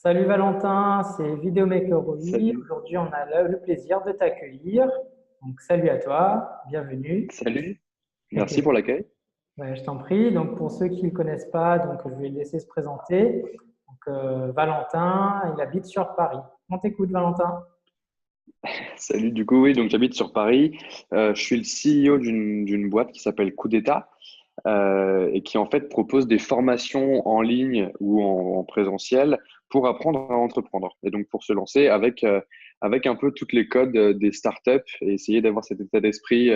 Salut Valentin, c'est Vidéomaker Oli. Salut, Aujourd'hui, on a le plaisir de t'accueillir. Donc, salut à toi, bienvenue. salut, merci pour l'accueil. Ouais, je t'en prie. Donc, pour ceux qui ne le connaissent pas, donc, je vais le laisser se présenter. Donc, Valentin, il habite sur Paris. On t'écoute, Valentin. Salut, du coup, oui, donc j'habite sur Paris. Je suis le CEO d'une boîte qui s'appelle Coup d'État et qui en fait propose des formations en ligne ou en présentiel pour apprendre à entreprendre. Et donc pour se lancer avec un peu toutes les codes des startups et essayer d'avoir cet état d'esprit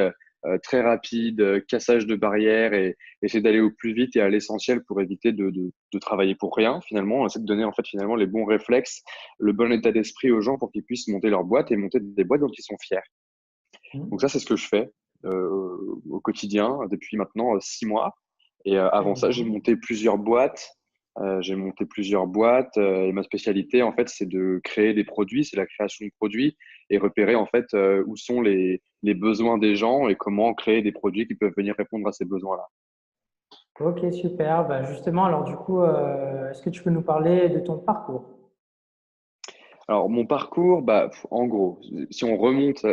très rapide, cassage de barrières et essayer d'aller au plus vite et à l'essentiel pour éviter de travailler pour rien finalement. On essaie de donner en fait finalement les bons réflexes, le bon état d'esprit aux gens pour qu'ils puissent monter leur boîte et monter des boîtes dont ils sont fiers. Donc Hmm, ça, c'est ce que je fais au quotidien depuis maintenant 6 mois. Et très avant ça, bien. j'ai monté plusieurs boîtes et ma spécialité, en fait, c'est de créer des produits, c'est la création de produits et repérer, en fait, où sont les besoins des gens et comment créer des produits qui peuvent venir répondre à ces besoins-là. Ok, super. Bah, justement, alors du coup, est-ce que tu peux nous parler de ton parcours? Alors, mon parcours, bah, en gros, si on remonte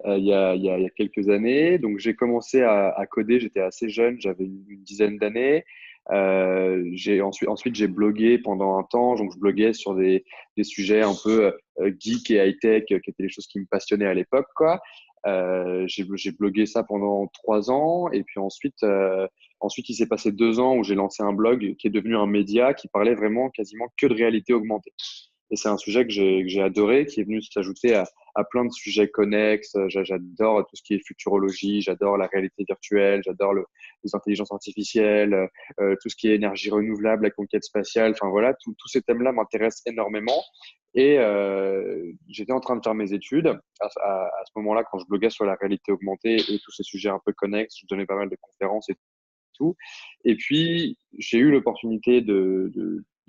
il y a quelques années, donc j'ai commencé à coder, j'étais assez jeune, j'avais une dizaine d'années. Ensuite, j'ai blogué pendant un temps, donc je bloguais sur des sujets un peu geek et high-tech, qui étaient les choses qui me passionnaient à l'époque, quoi. J'ai blogué ça pendant 3 ans, et puis ensuite, il s'est passé 2 ans où j'ai lancé un blog qui est devenu un média qui parlait vraiment quasiment que de réalité augmentée. Et c'est un sujet que j'ai adoré, qui est venu s'ajouter à plein de sujets connexes. J'adore tout ce qui est futurologie, j'adore la réalité virtuelle, j'adore les intelligences artificielles, tout ce qui est énergie renouvelable, la conquête spatiale. Enfin voilà, tous ces thèmes-là m'intéressent énormément. Et j'étais en train de faire mes études à ce moment-là, quand je bloguais sur la réalité augmentée et tous ces sujets un peu connexes. Je donnais pas mal de conférences et tout. Et puis, j'ai eu l'opportunité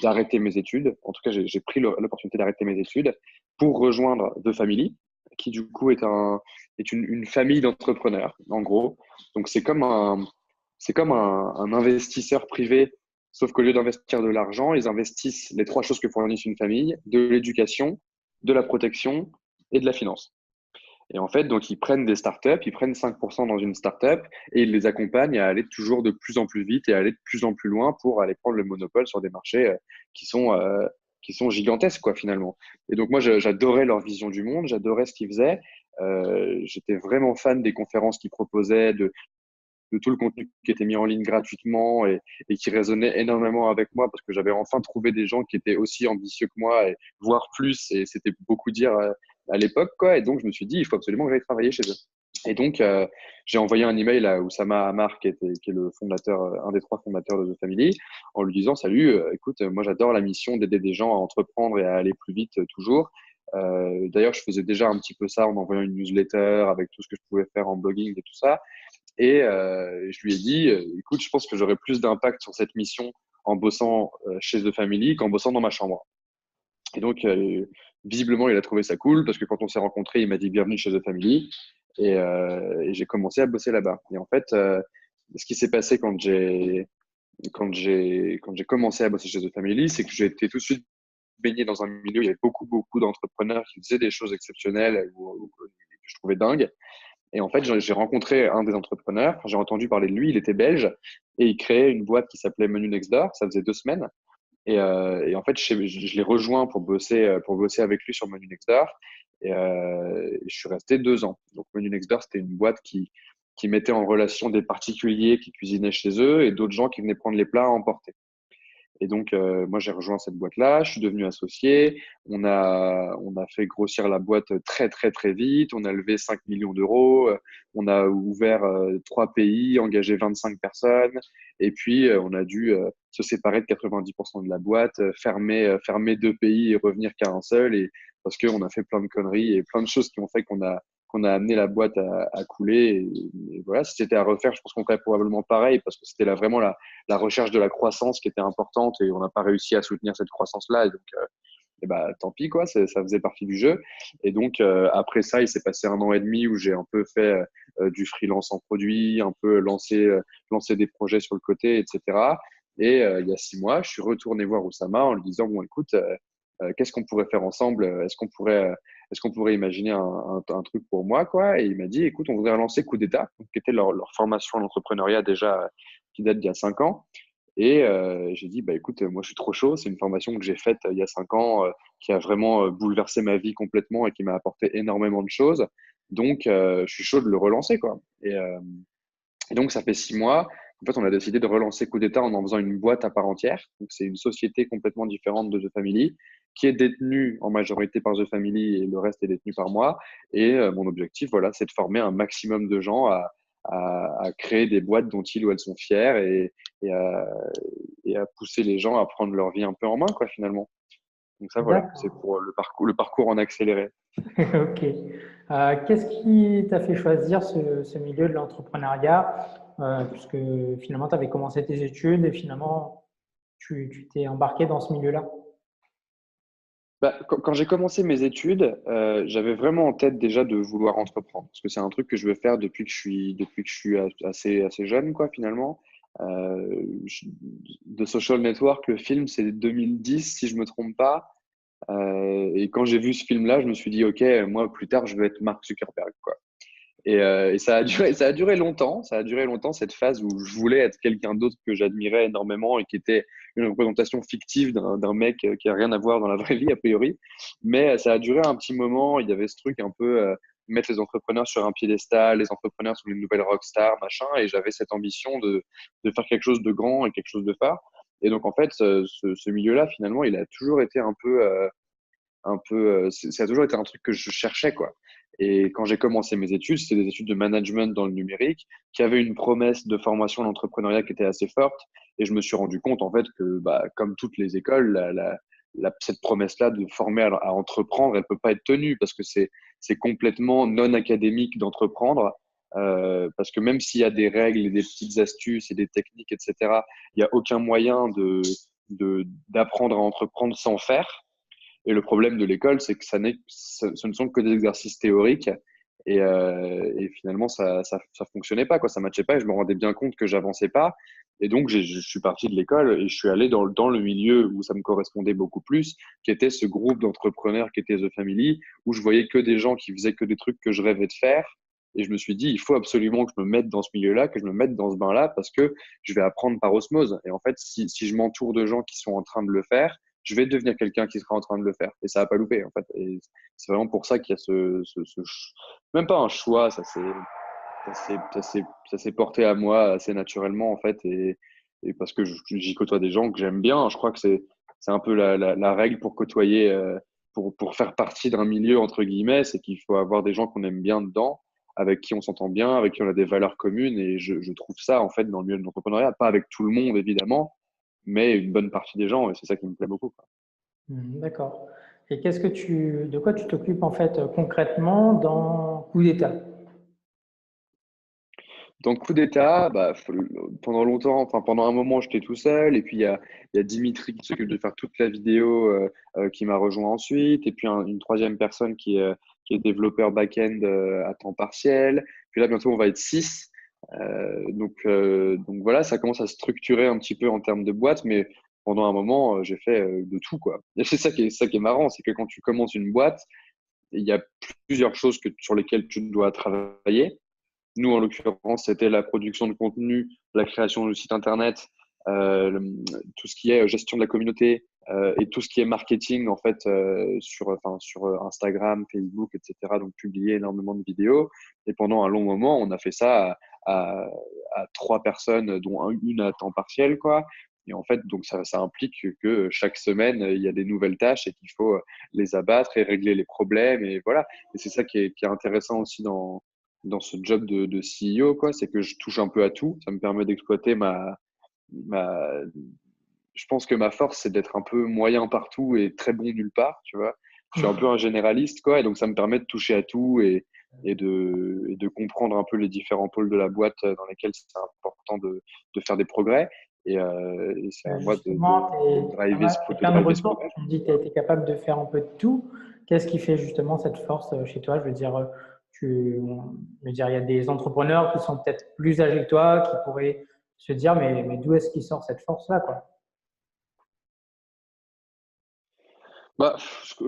d'arrêter mes études. En tout cas, j'ai pris l'opportunité d'arrêter mes études pour rejoindre The Family, qui du coup est une famille d'entrepreneurs, en gros. Donc, c'est comme un investisseur privé, sauf qu'au lieu d'investir de l'argent, ils investissent les trois choses que fournissent une famille, de l'éducation, de la protection et de la finance. Et en fait, donc, ils prennent des startups, ils prennent 5% dans une startup et ils les accompagnent à aller toujours de plus en plus vite et à aller de plus en plus loin pour aller prendre le monopole sur des marchés qui sont, euh, qui sont gigantesques, quoi, finalement. Et donc, moi, j'adorais leur vision du monde, j'adorais ce qu'ils faisaient. J'étais vraiment fan des conférences qu'ils proposaient, de tout le contenu qui était mis en ligne gratuitement et qui résonnait énormément avec moi parce que j'avais enfin trouvé des gens qui étaient aussi ambitieux que moi et voire plus. Et c'était beaucoup dire à l'époque, quoi. Et donc, je me suis dit, il faut absolument que j'aille travailler chez eux. Et donc, j'ai envoyé un email à Oussama Hamar, qui est le fondateur, un des trois fondateurs de The Family, en lui disant, salut, écoute, moi j'adore la mission d'aider des gens à entreprendre et à aller plus vite toujours. D'ailleurs, je faisais déjà un petit peu ça en envoyant une newsletter avec tout ce que je pouvais faire en blogging et tout ça. Et je lui ai dit, écoute, je pense que j'aurai plus d'impact sur cette mission en bossant chez The Family qu'en bossant dans ma chambre. Et donc, visiblement, il a trouvé ça cool parce que quand on s'est rencontrés, il m'a dit bienvenue chez The Family et j'ai commencé à bosser là-bas. Et en fait, ce qui s'est passé quand j'ai commencé à bosser chez The Family, c'est que j'ai été tout de suite baigné dans un milieu où il y avait beaucoup, beaucoup d'entrepreneurs qui faisaient des choses exceptionnelles ou que je trouvais dingues. Et en fait, j'ai rencontré un des entrepreneurs, j'ai entendu parler de lui, il était belge et il créait une boîte qui s'appelait Menu Next Door, ça faisait 2 semaines. Et en fait, je l'ai rejoint pour bosser avec lui sur Menu Next Door et je suis resté 2 ans. Donc Menu Next Door, c'était une boîte qui mettait en relation des particuliers qui cuisinaient chez eux et d'autres gens qui venaient prendre les plats à emporter. Et donc, moi, j'ai rejoint cette boîte-là, je suis devenu associé. On a fait grossir la boîte très, très, très vite. On a levé 5 millions d'euros. On a ouvert 3 pays, engagé 25 personnes. Et puis, on a dû se séparer de 90% de la boîte, fermer 2 pays et revenir qu'à un seul. Et parce qu'on a fait plein de conneries et plein de choses qui ont fait qu'on a amené la boîte à couler. Et voilà, si c'était à refaire, je pense qu'on ferait probablement pareil parce que c'était là vraiment la recherche de la croissance qui était importante et on n'a pas réussi à soutenir cette croissance-là. Et donc, bah, tant pis, quoi, ça faisait partie du jeu. Et donc, après ça, il s'est passé 1 an et demi où j'ai un peu fait du freelance en produit, un peu lancé des projets sur le côté, etc. Et il y a 6 mois, je suis retourné voir Oussama en lui disant, bon, écoute, qu'est-ce qu'on pourrait faire ensemble? Est-ce qu'on pourrait imaginer un truc pour moi, quoi? Et il m'a dit, écoute, on voudrait lancer Coup d'État, donc, qui était leur formation à l'entrepreneuriat déjà, qui date d'il y a 5 ans. Et j'ai dit, bah écoute, moi je suis trop chaud. C'est une formation que j'ai faite il y a 5 ans, qui a vraiment bouleversé ma vie complètement et qui m'a apporté énormément de choses. Donc, je suis chaud de le relancer, quoi. Et donc, ça fait 6 mois. En fait, on a décidé de relancer Coup d'État en faisant une boîte à part entière. Donc, c'est une société complètement différente de The Family, qui est détenue en majorité par The Family et le reste est détenu par moi. Et mon objectif, voilà, c'est de former un maximum de gens à créer des boîtes dont ils ou elles sont fiers et à, et à pousser les gens à prendre leur vie un peu en main, quoi, finalement. Donc ça, voilà, c'est D'accord. pour le parcours en accéléré. Ok. Qu'est-ce qui t'a fait choisir ce milieu de l'entrepreneuriat, puisque finalement, tu avais commencé tes études et finalement, tu t'es embarqué dans ce milieu-là? Bah, quand j'ai commencé mes études, j'avais vraiment en tête déjà de vouloir entreprendre, parce que c'est un truc que je veux faire depuis que je suis assez jeune, quoi, finalement. The Social Network, le film, c'est 2010, si je me trompe pas. Et quand j'ai vu ce film-là, je me suis dit, OK, moi, plus tard, je veux être Mark Zuckerberg, quoi. Et ça a duré longtemps. Ça a duré longtemps, cette phase où je voulais être quelqu'un d'autre que j'admirais énormément et qui était une représentation fictive d'un mec qui a rien à voir dans la vraie vie, a priori. Mais ça a duré un petit moment. Il y avait ce truc un peu, mettre les entrepreneurs sur un piédestal, les entrepreneurs sont les nouvelles rockstars, machin. Et j'avais cette ambition de faire quelque chose de grand et quelque chose de phare. Et donc, en fait, ce milieu-là, finalement, il a toujours été ça a toujours été un truc que je cherchais, quoi. Et quand j'ai commencé mes études, c'était des études de management dans le numérique, qui avaient une promesse de formation à l'entrepreneuriat qui était assez forte. Et je me suis rendu compte, en fait, que, bah, comme toutes les écoles, cette promesse-là de former à entreprendre, elle peut pas être tenue parce que c'est complètement non académique d'entreprendre. Parce que même s'il y a des règles et des petites astuces et des techniques, etc., il n'y a aucun moyen d'apprendre à entreprendre sans faire. Et le problème de l'école, c'est que ce ne sont que des exercices théoriques. Et finalement, ça fonctionnait pas, quoi. Ça matchait pas. Et je me rendais bien compte que j'avançais pas. Et donc, je suis parti de l'école et je suis allé dans le milieu où ça me correspondait beaucoup plus, qui était ce groupe d'entrepreneurs qui était The Family, où je voyais que des gens qui faisaient que des trucs que je rêvais de faire. Et je me suis dit, il faut absolument que je me mette dans ce milieu-là, que je me mette dans ce bain-là, parce que je vais apprendre par osmose. Et en fait, si je m'entoure de gens qui sont en train de le faire, je vais devenir quelqu'un qui sera en train de le faire. Et ça va pas louper, en fait. Et c'est vraiment pour ça qu'il y a même pas un choix, ça s'est porté à moi assez naturellement, en fait. Et parce que j'y côtoie des gens que j'aime bien. Je crois que c'est un peu la règle pour côtoyer, pour faire partie d'un milieu, entre guillemets, c'est qu'il faut avoir des gens qu'on aime bien dedans, avec qui on s'entend bien, avec qui on a des valeurs communes. Et je trouve ça, en fait, dans le milieu de l'entrepreneuriat, pas avec tout le monde, évidemment, mais une bonne partie des gens. Et c'est ça qui me plaît beaucoup, quoi. D'accord. Et de quoi tu t'occupes en fait concrètement dans Coup d'État? Donc, coup d'État, bah, pendant longtemps, enfin pendant un moment, j'étais tout seul. Et puis, il y a Dimitri qui s'occupe de faire toute la vidéo, qui m'a rejoint ensuite. Et puis, une troisième personne qui est développeur back-end à temps partiel. Puis là, bientôt, on va être 6. Donc voilà, ça commence à se structurer un petit peu en termes de boîte. Mais pendant un moment, j'ai fait de tout, quoi. Et c'est ça qui est marrant, c'est que quand tu commences une boîte, il y a plusieurs choses sur lesquelles tu dois travailler. Nous, en l'occurrence, c'était la production de contenu, la création du site internet, tout ce qui est gestion de la communauté et tout ce qui est marketing en fait sur Instagram, Facebook, etc. Donc publier énormément de vidéos. Et pendant un long moment, on a fait ça à 3 personnes, dont une à temps partiel, quoi. Et en fait, donc ça implique que chaque semaine, il y a des nouvelles tâches et qu'il faut les abattre et régler les problèmes. Et voilà. Et c'est ça qui est intéressant aussi dans ce job de CEO, quoi, c'est que je touche un peu à tout. Ça me permet d'exploiter ma, je pense que ma force, c'est d'être un peu moyen partout et très bon nulle part, tu vois. Je suis un peu un généraliste, quoi, et donc ça me permet de toucher à tout et de comprendre un peu les différents pôles de la boîte dans lesquels c'est important de faire des progrès. Et c'est à moi Justement, de driver tu de plein de driver ce ressources. progrès. Tu me dis que tu as été capable de faire un peu de tout. Qu'est-ce qui fait justement cette force chez toi? Je veux dire, je veux dire, il y a des entrepreneurs qui sont peut-être plus âgés que toi, qui pourraient se dire, mais d'où est-ce qu'il sort cette force-là, quoi? Bah,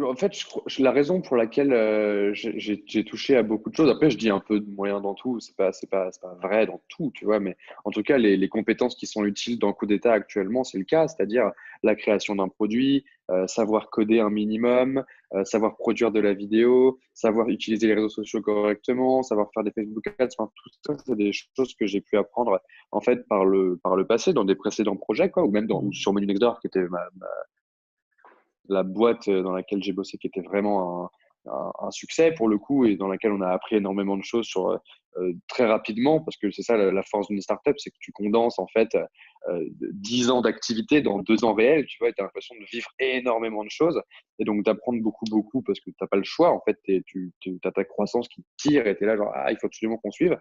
en fait, la raison pour laquelle j'ai touché à beaucoup de choses, après je dis un peu de moyens dans tout, c'est pas vrai dans tout, tu vois, mais en tout cas, les compétences qui sont utiles dans Coup d'État actuellement, c'est le cas, c'est-à-dire la création d'un produit, savoir coder un minimum, savoir produire de la vidéo, savoir utiliser les réseaux sociaux correctement, savoir faire des Facebook Ads, enfin, tout ça, c'est des choses que j'ai pu apprendre en fait par le passé, dans des précédents projets, quoi, ou même ou sur Menu Next Door, qui était la boîte dans laquelle j'ai bossé qui était vraiment un succès pour le coup et dans laquelle on a appris énormément de choses sur très rapidement parce que c'est ça la force d'une startup, c'est que tu condenses en fait 10 ans d'activité dans 2 ans réels, tu vois, et tu as l'impression de vivre énormément de choses et donc d'apprendre beaucoup parce que tu n'as pas le choix en fait, tu as ta croissance qui tire et tu es là genre ah, il faut absolument qu'on suive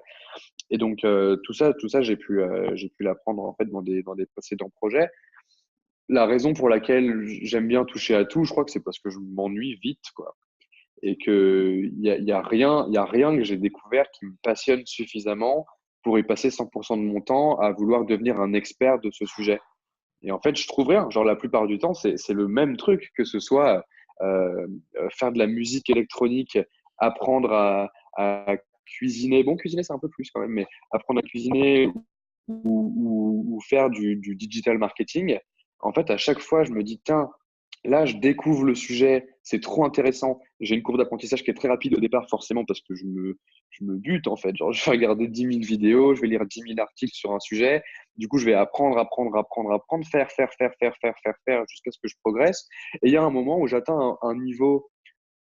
et donc tout ça j'ai pu l'apprendre en fait dans des précédents projets. La raison pour laquelle j'aime bien toucher à tout, je crois que c'est parce que je m'ennuie vite, quoi. Et que y a rien que j'ai découvert qui me passionne suffisamment pour y passer 100% de mon temps à vouloir devenir un expert de ce sujet. Et en fait, je trouve rien. Genre, la plupart du temps, c'est le même truc, que ce soit faire de la musique électronique, apprendre à cuisiner. Bon, cuisiner, c'est un peu plus quand même, mais apprendre à cuisiner ou faire du digital marketing, en fait, à chaque fois, je me dis, tiens, là, je découvre le sujet, c'est trop intéressant. J'ai une courbe d'apprentissage qui est très rapide au départ, forcément, parce que je me bute, en fait. Genre, je vais regarder 10 000 vidéos, je vais lire 10 000 articles sur un sujet. Du coup, je vais apprendre, faire, jusqu'à ce que je progresse. Et il y a un moment où j'atteins un niveau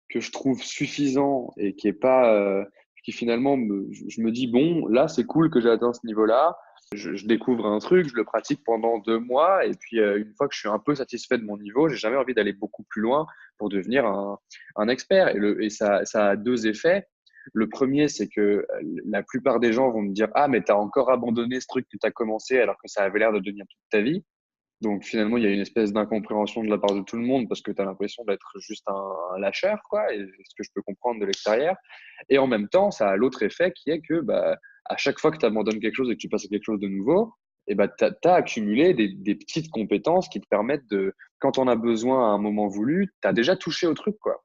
que je trouve suffisant et qui est pas, qui finalement, je me dis, bon, là, c'est cool que j'ai atteint ce niveau-là. Je découvre un truc, je le pratique pendant 2 mois, et puis une fois que je suis un peu satisfait de mon niveau, j'ai jamais envie d'aller beaucoup plus loin pour devenir un expert. Et ça a deux effets. Le premier, c'est que la plupart des gens vont me dire, ah, mais tu as encore abandonné ce truc que tu as commencé alors que ça avait l'air de devenir toute ta vie. Donc finalement, il y a une espèce d'incompréhension de la part de tout le monde parce que tu as l'impression d'être juste un lâcheur, quoi, et ce que je peux comprendre de l'extérieur. Et en même temps, ça a l'autre effet qui est que bah, à chaque fois que tu abandonnes quelque chose et que tu passes à quelque chose de nouveau, et bah, tu as accumulé des petites compétences qui te permettent de, quand on a besoin à un moment voulu, tu as déjà touché au truc, quoi.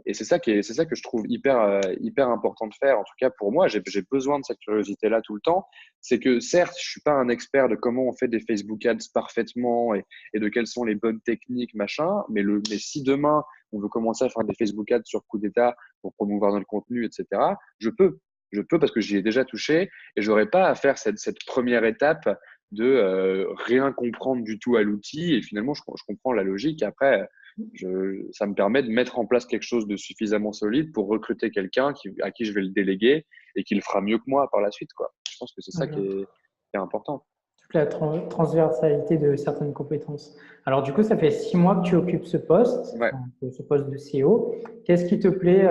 Et c'est ça que je trouve hyper important de faire. En tout cas, pour moi, j'ai besoin de cette curiosité-là tout le temps. C'est que certes, je suis pas un expert de comment on fait des Facebook Ads parfaitement et de quelles sont les bonnes techniques, machin. Mais si demain, on veut commencer à faire des Facebook Ads sur Coup d'État pour promouvoir notre contenu, etc., je peux. Je peux parce que j'y ai déjà touché et j'aurais pas à faire cette première étape de rien comprendre du tout à l'outil. Et finalement, je comprends la logique. Après, ça me permet de mettre en place quelque chose de suffisamment solide pour recruter quelqu'un à qui je vais le déléguer et qui le fera mieux que moi par la suite, quoi. Je pense que c'est ça Voilà. qui est important. Toute la transversalité de certaines compétences. Alors, du coup, ça fait 6 mois que tu occupes ce poste, Ouais. donc, ce poste de CEO. Qu'est-ce qui te plaît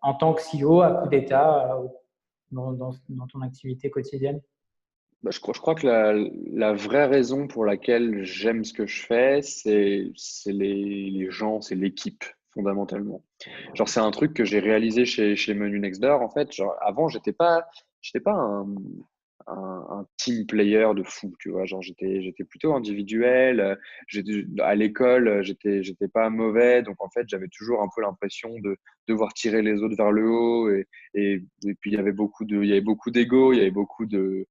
en tant que CEO à coup d'État dans ton activité quotidienne? Bah, je crois que la vraie raison pour laquelle j'aime ce que je fais, c'est les gens, c'est l'équipe, fondamentalement. Genre, c'est un truc que j'ai réalisé chez Menu Next Door, en fait. Genre, avant, j'étais pas un team player de fou, tu vois. Genre, j'étais plutôt individuel. À l'école, j'étais pas mauvais. Donc, en fait, j'avais toujours un peu l'impression de devoir tirer les autres vers le haut. Et puis, il y avait beaucoup d'ego, il y avait beaucoup de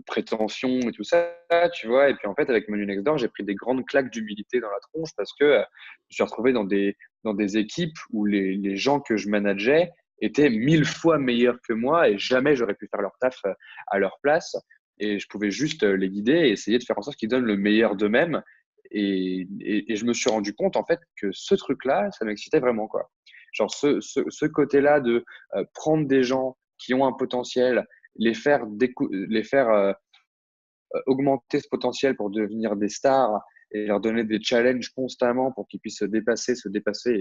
prétention et tout ça, tu vois. Et puis, en fait, avec Menu Next Door, j'ai pris des grandes claques d'humilité dans la tronche parce que je me suis retrouvé dans des équipes où les gens que je manageais étaient 1000 fois meilleurs que moi et jamais j'aurais pu faire leur taf à leur place. Et je pouvais juste les guider et essayer de faire en sorte qu'ils donnent le meilleur d'eux-mêmes. Et je me suis rendu compte, en fait, que ce truc-là, ça m'excitait vraiment, quoi. Genre, ce côté-là de prendre des gens qui ont un potentiel, les faire augmenter ce potentiel pour devenir des stars et leur donner des challenges constamment pour qu'ils puissent se dépasser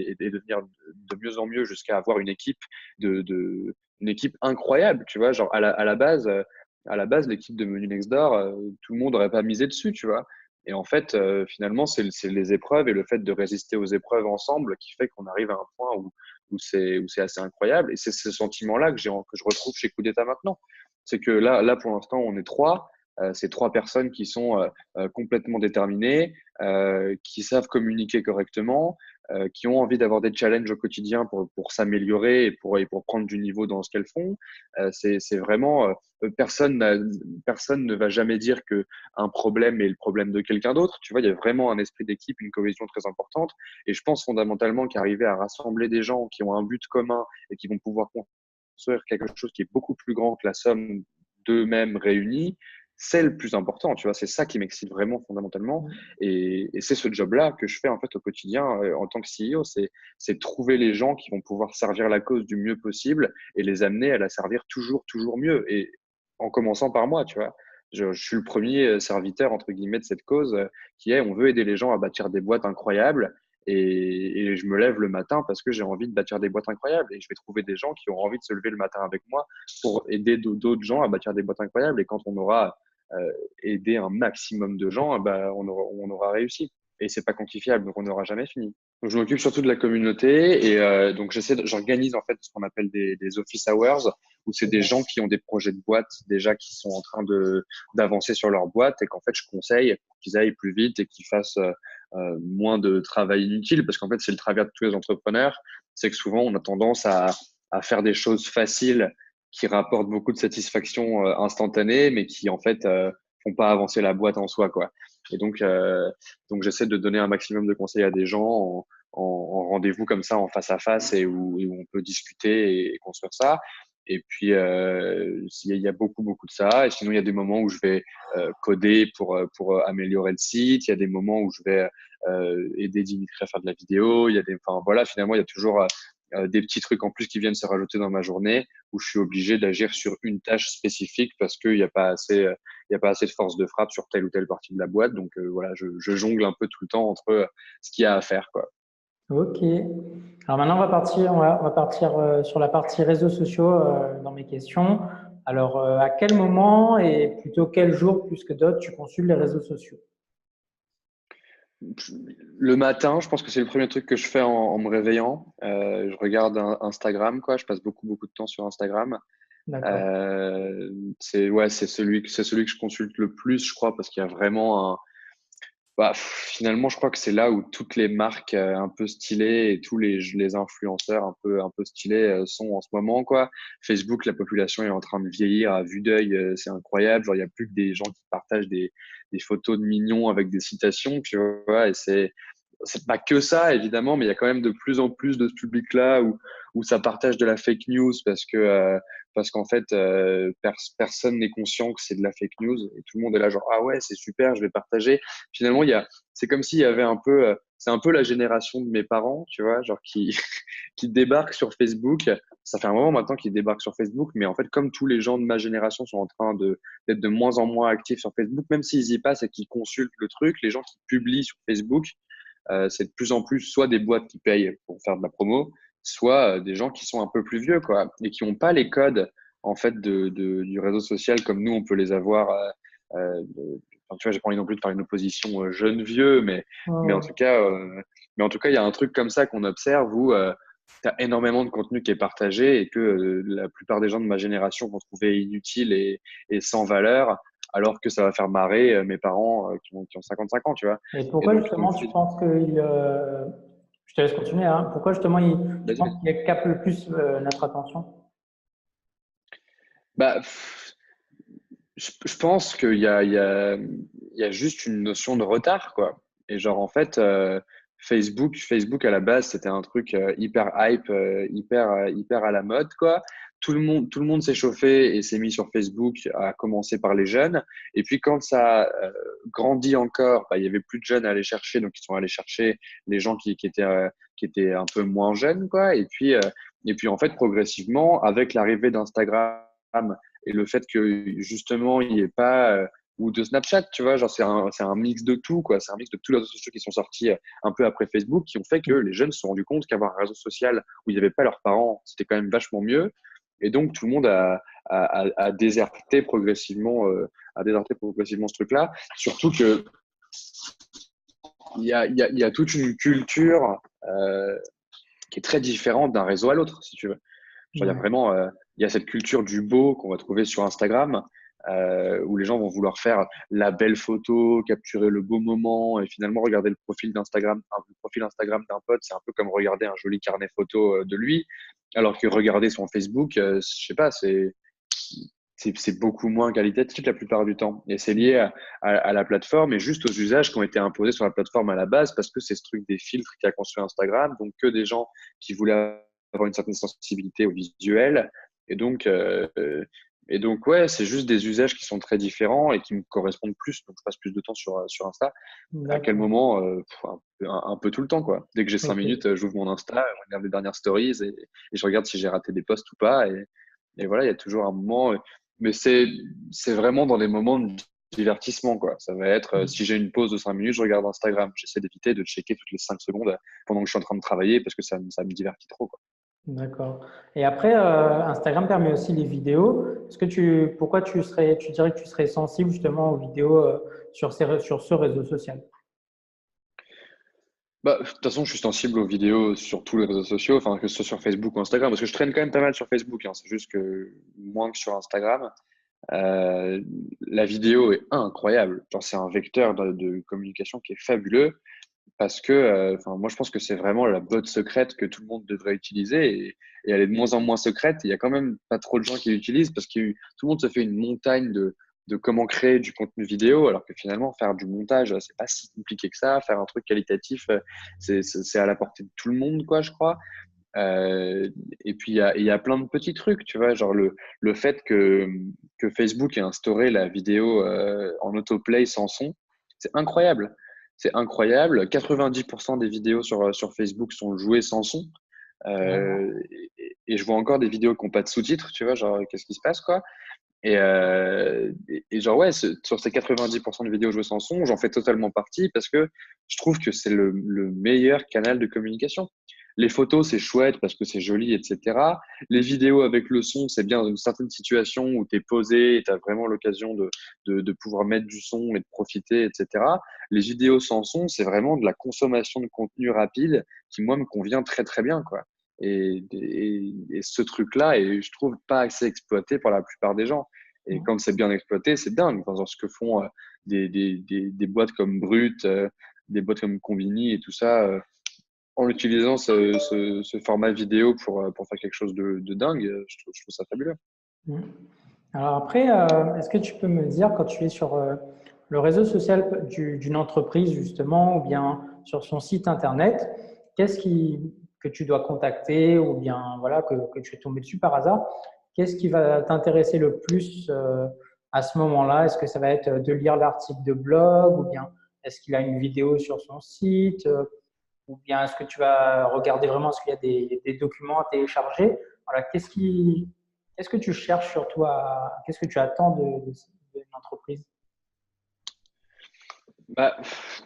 et devenir de mieux en mieux jusqu'à avoir une équipe une équipe incroyable, tu vois. Genre à la base, l'équipe de Menu Next Door, tout le monde n'aurait pas misé dessus, tu vois. Et en fait, finalement, c'est les épreuves et le fait de résister aux épreuves ensemble qui fait qu'on arrive à un point où c'est assez incroyable. Et c'est ce sentiment-là que je retrouve chez Coup d'État maintenant. C'est que là, pour l'instant, on est trois. c'est 3 personnes qui sont complètement déterminées, qui savent communiquer correctement, qui ont envie d'avoir des challenges au quotidien pour s'améliorer et pour prendre du niveau dans ce qu'elles font. C'est vraiment personne ne va jamais dire que un problème est le problème de quelqu'un d'autre. Tu vois, il y a vraiment un esprit d'équipe, une cohésion très importante. Et je pense fondamentalement qu'arriver à rassembler des gens qui ont un but commun et qui vont pouvoir construire quelque chose qui est beaucoup plus grand que la somme d'eux-mêmes réunis, c'est le plus important, tu vois, c'est ça qui m'excite vraiment fondamentalement. Et c'est ce job-là que je fais en fait au quotidien en tant que CEO, c'est trouver les gens qui vont pouvoir servir la cause du mieux possible et les amener à la servir toujours, toujours mieux. Et en commençant par moi, tu vois. Je suis le premier serviteur, entre guillemets, de cette cause qui est on veut aider les gens à bâtir des boîtes incroyables. Et je me lève le matin parce que j'ai envie de bâtir des boîtes incroyables. Et je vais trouver des gens qui ont envie de se lever le matin avec moi pour aider d'autres gens à bâtir des boîtes incroyables. Et quand on aura aider un maximum de gens, bah, on aura réussi. Et c'est pas quantifiable, donc on n'aura jamais fini. Donc je m'occupe surtout de la communauté et donc j'organise en fait ce qu'on appelle des office hours, où c'est des gens qui ont des projets de boîte déjà qui sont en train d'avancer sur leur boîte et qu'en fait je conseille pour qu'ils aillent plus vite et qu'ils fassent moins de travail inutile, parce qu'en fait c'est le travers de tous les entrepreneurs, c'est que souvent on a tendance à faire des choses faciles qui rapportent beaucoup de satisfaction instantanée, mais qui en fait font pas avancer la boîte en soi, quoi. Et donc j'essaie de donner un maximum de conseils à des gens en rendez-vous comme ça, en face à face, et où on peut discuter et construire ça. Et puis il y a beaucoup beaucoup de ça. Et sinon il y a des moments où je vais coder pour améliorer le site. Il y a des moments où je vais aider Dimitri à faire de la vidéo. Enfin voilà, finalement il y a toujours des petits trucs en plus qui viennent se rajouter dans ma journée où je suis obligé d'agir sur une tâche spécifique parce qu'il n'y a pas assez, il y a pas assez de force de frappe sur telle ou telle partie de la boîte. Donc voilà, je jongle un peu tout le temps entre ce qu'il y a à faire, quoi. Ok. Alors maintenant, on va partir sur la partie réseaux sociaux dans mes questions. Alors, à quel moment et plutôt quel jour plus que d'autres tu consultes les réseaux sociaux? Le matin, je pense que c'est le premier truc que je fais en me réveillant. Je regarde Instagram, quoi. Je passe beaucoup, beaucoup de temps sur Instagram. D'accord. C'est celui que je consulte le plus, je crois, parce qu'il y a vraiment finalement, je crois que c'est là où toutes les marques un peu stylées et tous les influenceurs un peu stylés sont en ce moment, quoi. Facebook, la population est en train de vieillir à vue d'œil, c'est incroyable. Genre, il y a plus que des gens qui partagent des photos de mignons avec des citations, tu vois, et c'est pas que ça, évidemment, mais il y a quand même de plus en plus de ce public-là où ça partage de la fake news parce qu'en fait, personne n'est conscient que c'est de la fake news et tout le monde est là genre, ah ouais, c'est super, je vais partager. Finalement, c'est comme s'il y avait c'est un peu la génération de mes parents, tu vois, genre qui débarquent sur Facebook. Ça fait un moment maintenant qu'ils débarquent sur Facebook, mais en fait, comme tous les gens de ma génération sont en train d'être de moins en moins actifs sur Facebook, même s'ils y passent et qu'ils consultent le truc, les gens qui publient sur Facebook, c'est de plus en plus soit des boîtes qui payent pour faire de la promo, soit des gens qui sont un peu plus vieux, quoi, et qui n'ont pas les codes en fait du réseau social comme nous on peut les avoir. Enfin, tu vois, j'ai pas envie non plus de faire une opposition jeune-vieux, mais en Ouais. tout cas, il y a un truc comme ça qu'on observe où tu as énormément de contenu qui est partagé et que la plupart des gens de ma génération vont trouver inutile et sans valeur, alors que ça va faire marrer mes parents qui ont 55 ans, tu vois. Et Et pourquoi donc justement tu penses je te laisse continuer, hein. Pourquoi justement tu vas-y, penses vas-y. qu'il capte le plus notre attention? Bah, je pense qu'il y a juste une notion de retard, quoi. Et genre, en fait, Facebook à la base, c'était un truc hyper hype, hyper à la mode, quoi. Tout le monde s'est chauffé et s'est mis sur Facebook, à commencer par les jeunes. Et puis, quand ça a grandi encore, bah, il y avait plus de jeunes à aller chercher, donc ils sont allés chercher les gens qui étaient un peu moins jeunes, quoi. Et puis, en fait, progressivement, avec l'arrivée d'Instagram, et le fait que justement, il n'y ait pas, ou de Snapchat, tu vois, genre c'est un mix de tout, quoi. C'est un mix de tous les réseaux sociaux qui sont sortis un peu après Facebook, qui ont fait que les jeunes se sont rendus compte qu'avoir un réseau social où il n'y avait pas leurs parents, c'était quand même vachement mieux. Et donc, tout le monde a déserté progressivement ce truc-là. Surtout que il y a toute une culture qui est très différente d'un réseau à l'autre, si tu veux. Genre, il y a Ouais. vraiment il y a cette culture du beau qu'on va trouver sur Instagram, où les gens vont vouloir faire la belle photo, capturer le beau moment et finalement regarder le profil d'Instagram, le profil Instagram d'un pote, c'est un peu comme regarder un joli carnet photo de lui, alors que regarder son Facebook, je sais pas, c'est beaucoup moins qualitatif la plupart du temps. Et c'est lié à la plateforme et juste aux usages qui ont été imposés sur la plateforme à la base parce que c'est ce truc des filtres qui a construit Instagram. Donc, que des gens qui voulaient avoir une certaine sensibilité au visuel. Et donc, ouais, c'est juste des usages qui sont très différents et qui me correspondent plus. Donc, je passe plus de temps sur Insta. À quel D'accord. moment un peu tout le temps, quoi. Dès que j'ai 5 minutes, Ok. j'ouvre mon Insta, je regarde les dernières stories et je regarde si j'ai raté des posts ou pas. Et voilà, il y a toujours un moment. Mais c'est vraiment dans les moments de divertissement, quoi. Ça va être, si j'ai une pause de 5 minutes, je regarde Instagram. J'essaie d'éviter de checker toutes les 5 secondes pendant que je suis en train de travailler parce que ça me divertit trop, quoi. D'accord. Et après, Instagram permet aussi les vidéos. Pourquoi tu dirais que tu serais sensible justement aux vidéos sur ce réseau social? Bah, de toute façon, je suis sensible aux vidéos sur tous les réseaux sociaux, enfin, que ce soit sur Facebook ou Instagram, parce que je traîne quand même pas mal sur Facebook, hein. C'est juste que moins que sur Instagram. Euh, la vidéo est incroyable. Genre, c'est un vecteur de communication qui est fabuleux. Parce que enfin, moi, je pense que c'est vraiment la botte secrète que tout le monde devrait utiliser et elle est de moins en moins secrète. Il y a quand même pas trop de gens qui l'utilisent parce que tout le monde se fait une montagne de comment créer du contenu vidéo, alors que finalement, faire du montage, c'est pas si compliqué que ça. Faire un truc qualitatif, c'est à la portée de tout le monde, quoi, je crois. Euh, et puis, il y a plein de petits trucs, tu vois, genre le fait que Facebook ait instauré la vidéo en autoplay sans son, c'est incroyable. C'est incroyable. 90% des vidéos sur Facebook sont jouées sans son. Et je vois encore des vidéos qui n'ont pas de sous-titres, tu vois, genre, qu'est-ce qui se passe, quoi. Et genre, ouais, sur ces 90% de vidéos jouées sans son, j'en fais totalement partie parce que je trouve que c'est le meilleur canal de communication. Les photos, c'est chouette parce que c'est joli, etc. Les vidéos avec le son, c'est bien dans une certaine situation où tu es posé et tu as vraiment l'occasion de pouvoir mettre du son et de profiter, etc. Les vidéos sans son, c'est vraiment de la consommation de contenu rapide qui, moi, me convient très, très bien, quoi. Et ce truc-là est, je trouve, pas assez exploité par la plupart des gens. Et quand c'est bien exploité, c'est dingue. Enfin, genre, ce que font des boîtes comme Brut, des boîtes comme Combini et tout ça, en utilisant ce format vidéo pour faire quelque chose de dingue, je trouve ça fabuleux. Mhm. Alors après, est-ce que tu peux me dire quand tu es sur le réseau social d'une entreprise justement ou bien sur son site internet, que tu dois contacter ou bien voilà que tu es tombé dessus par hasard, qu'est-ce qui va t'intéresser le plus à ce moment-là? Est-ce que ça va être de lire l'article de blog ou bien est-ce qu'il a une vidéo sur son site ou bien est-ce que tu vas regarder vraiment est-ce qu'il y a des documents à télécharger? Voilà, qu'est-ce que tu cherches sur toi? Qu'est-ce que tu attends d'une entreprise? Bah,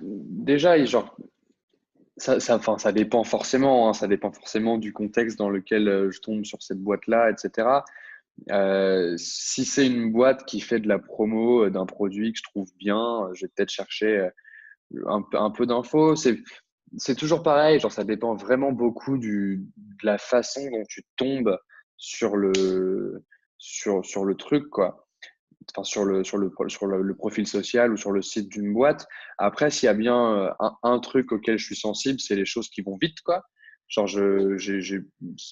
déjà, genre, enfin, ça dépend forcément, hein, ça dépend forcément du contexte dans lequel je tombe sur cette boîte-là, etc. Si c'est une boîte qui fait de la promo d'un produit que je trouve bien, je vais peut-être chercher un peu d'infos. C'est toujours pareil, genre ça dépend vraiment beaucoup de la façon dont tu tombes sur sur le truc, quoi. Enfin, le profil social ou sur le site d'une boîte. Après, s'il y a bien un truc auquel je suis sensible, c'est les choses qui vont vite, quoi. Genre,